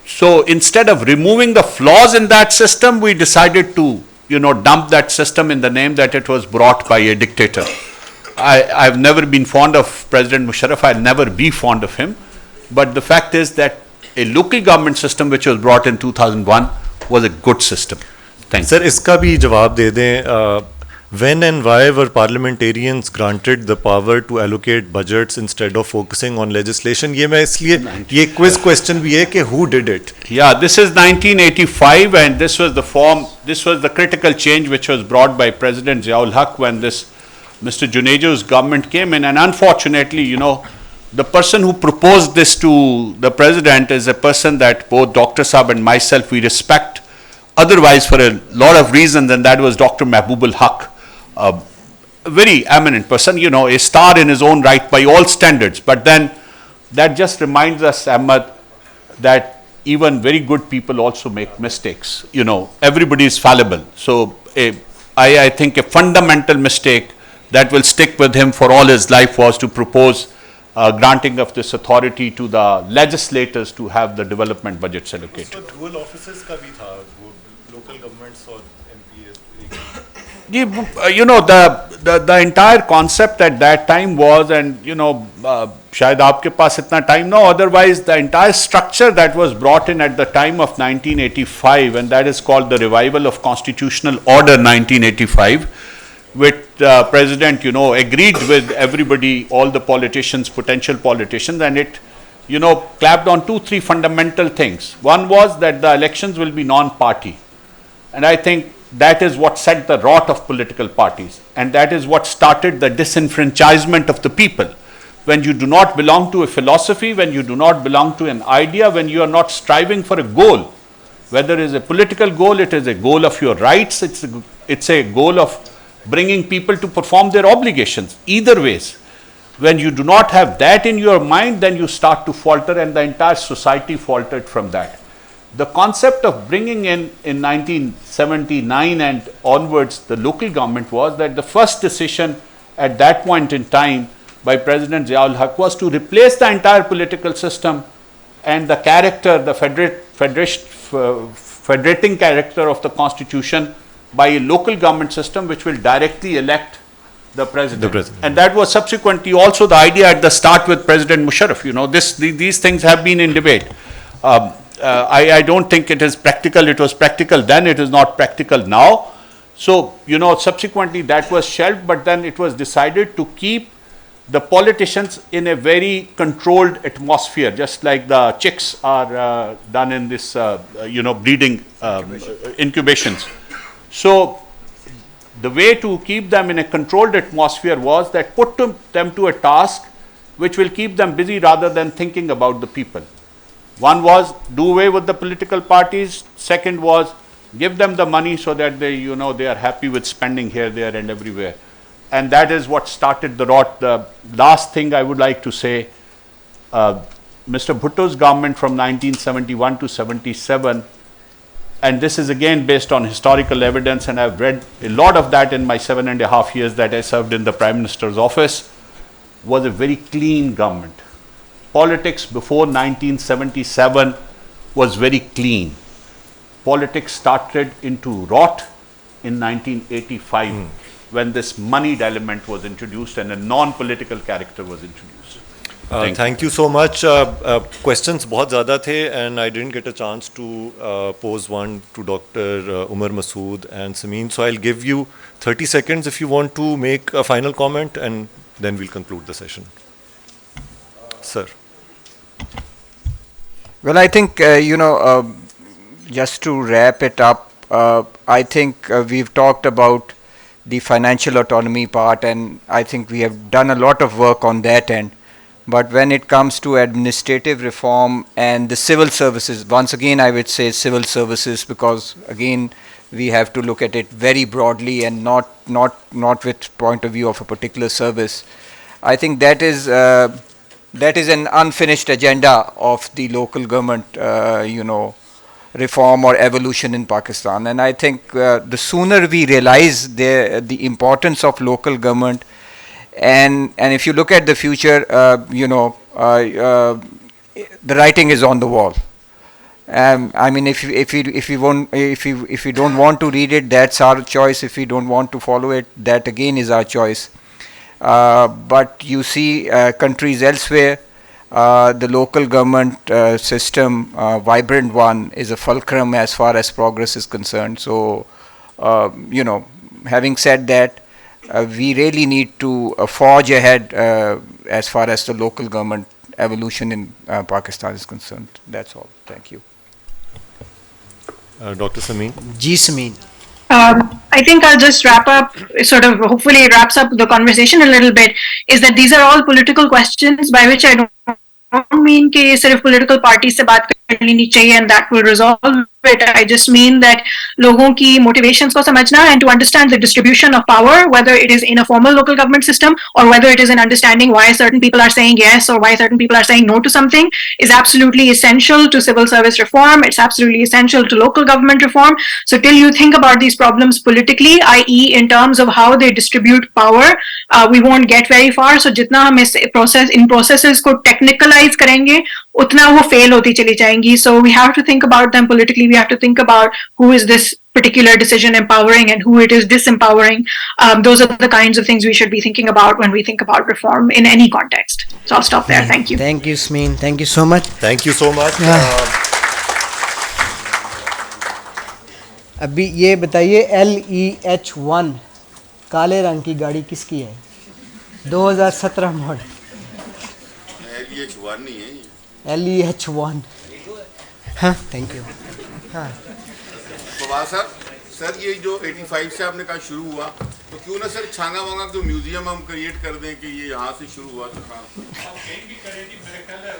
So instead of removing the flaws in that system, we decided to dump that system in the name that it was brought by a dictator. I've never been fond of President Musharraf. I'll never be fond of him. But the fact is that a local government system which was brought in 2001 was a good system. Thanks. Sir, iska bhi jawab de dein. When and why were parliamentarians granted the power to allocate budgets instead of focusing on legislation? Ye quiz question bhi hai ki who did it? Yeah, this is 1985, and this was the critical change which was brought by President Ziaul Haq when this Mr. Junejo's government came in, and unfortunately, the person who proposed this to the president is a person that both Dr. Saab and myself we respect otherwise for a lot of reasons, and that was Dr. Mahbubul Haq. A very eminent person, a star in his own right by all standards. But then that just reminds us, Ahmad, that even very good people also make mistakes. Everybody is fallible. So I think a fundamental mistake that will stick with him for all his life was to propose granting of this authority to the legislators to have the development budgets allocated. So dual offices ka bhi tha, local governments or MPs. The entire concept at that time was, and shayad aapke paas itna time no, otherwise the entire structure that was brought in at the time of 1985, and that is called the revival of Constitutional Order 1985, which President, agreed with everybody, all the politicians, potential politicians, and it, clapped on 2-3 fundamental things. One was that the elections will be non-party. And I think that is what set the rot of political parties. And that is what started the disenfranchisement of the people. When you do not belong to a philosophy, when you do not belong to an idea, when you are not striving for a goal, whether it is a political goal, it is a goal of your rights, it's a goal of bringing people to perform their obligations. Either ways, when you do not have that in your mind, then you start to falter, and the entire society faltered from that. The concept of bringing in 1979 and onwards the local government was that the first decision at that point in time by President Ziaul Haq was to replace the entire political system and the character, the federating character of the constitution by a local government system which will directly elect the president. And that was subsequently also the idea at the start with President Musharraf. These things have been in debate. I don't think it is practical. It was practical then, it is not practical now. So, subsequently that was shelved, but then it was decided to keep the politicians in a very controlled atmosphere, just like the chicks are done in this, breeding incubations. So the way to keep them in a controlled atmosphere was that put them to a task which will keep them busy rather than thinking about the people. One was do away with the political parties. Second was give them the money so that they are happy with spending here, there, and everywhere. And that is what started the rot. The last thing I would like to say, Mr. Bhutto's government from 1971 to 77, and this is again based on historical evidence, and I've read a lot of that in my 7.5 years that I served in the Prime Minister's office, was a very clean government. Politics before 1977 was very clean. Politics started into rot in 1985 when this moneyed element was introduced and a non-political character was introduced. Thank you so much. Questions बहुत ज़्यादा थे, and I didn't get a chance to pose one to Dr. Umar Masood and Samin. So I'll give you 30 seconds if you want to make a final comment, and then we'll conclude the session. Sir. Well, I think, just to wrap it up, I think we've talked about the financial autonomy part, and I think we have done a lot of work on that end. But when it comes to administrative reform and the civil services, once again I would say civil services, because again we have to look at it very broadly and not with point of view of a particular service. I think that is an unfinished agenda of the local government, reform or evolution in Pakistan. And I think the sooner we realize the importance of local government, and if you look at the future, the writing is on the wall. I mean, if we don't want to read it, that's our choice. If we don't want to follow it, that again is our choice. But you see countries elsewhere, the local government system, vibrant one, is a fulcrum as far as progress is concerned. So, having said that, we really need to forge ahead as far as the local government evolution in Pakistan is concerned. That's all. Thank you. Dr. Samin. Ji Samin. I think I'll just wrap up, hopefully it wraps up the conversation a little bit, is that these are all political questions, by which I don't mean कि सिर्फ political parties से बात कर लेनी चाहिए and that will resolve it. I just mean that लोगों की motivations को समझना and to understand the distribution of power, whether it is in a formal local government system or whether it is in understanding why certain people are saying yes or why certain people are saying no to something, is absolutely essential to civil service reform. It's absolutely essential to local government reform. So till you think about these problems politically, i.e. in terms of how they distribute power, we won't get very far. So जितना हम इन processes को technicalize करेंगे, उतना वो fail होती चली जाएंगी. So we have to think about them politically. We have to think about who is this particular decision empowering and who it is disempowering. Those are the kinds of things we should be thinking about when we think about reform in any context. So I'll stop there. Thank you. Thank you, Samin. Thank you so much. Thank you so much. अभी ये बताइए LEH1 काले रंग की गाड़ी किसकी है? 2017 model. LEH1 नहीं है ये. LEH1. हाँ, थैंक यू. हाँ. फवाद साहब, सर ये जो 85 से आपने कहा शुरू हुआ, तो क्यों ना सर छांगा वांगा जो म्यूजियम हम क्रिएट कर दें कि ये यहाँ से शुरू हुआ तो कहाँ? कहीं भी करेंगे, मेरे ख्याल है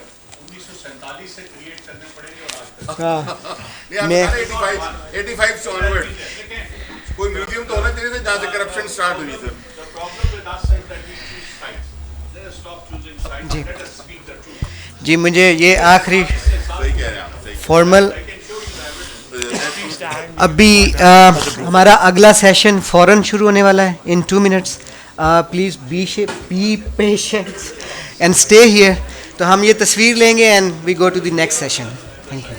1947 से क्रिएट करने पड़ेंगे और आज तक. नहीं, आप 85 से ऑनवर्ड कोई म्यूजियम तो होना चाहिए जहाँ से करप्शन स्टार्ट हुई sir. The problem with us is that we choose sides. Let us stop choosing sides. Let us speak the truth. जी, मुझे ये आखिरी सही कह रहे हैं आप, सही. फॉर्मल अभी हमारा अगला सेशन फौरन शुरू होने वाला है in 2 minutes. Please be patient and stay here. तो हम ये तस्वीर लेंगे and we go to the next session. Thank you.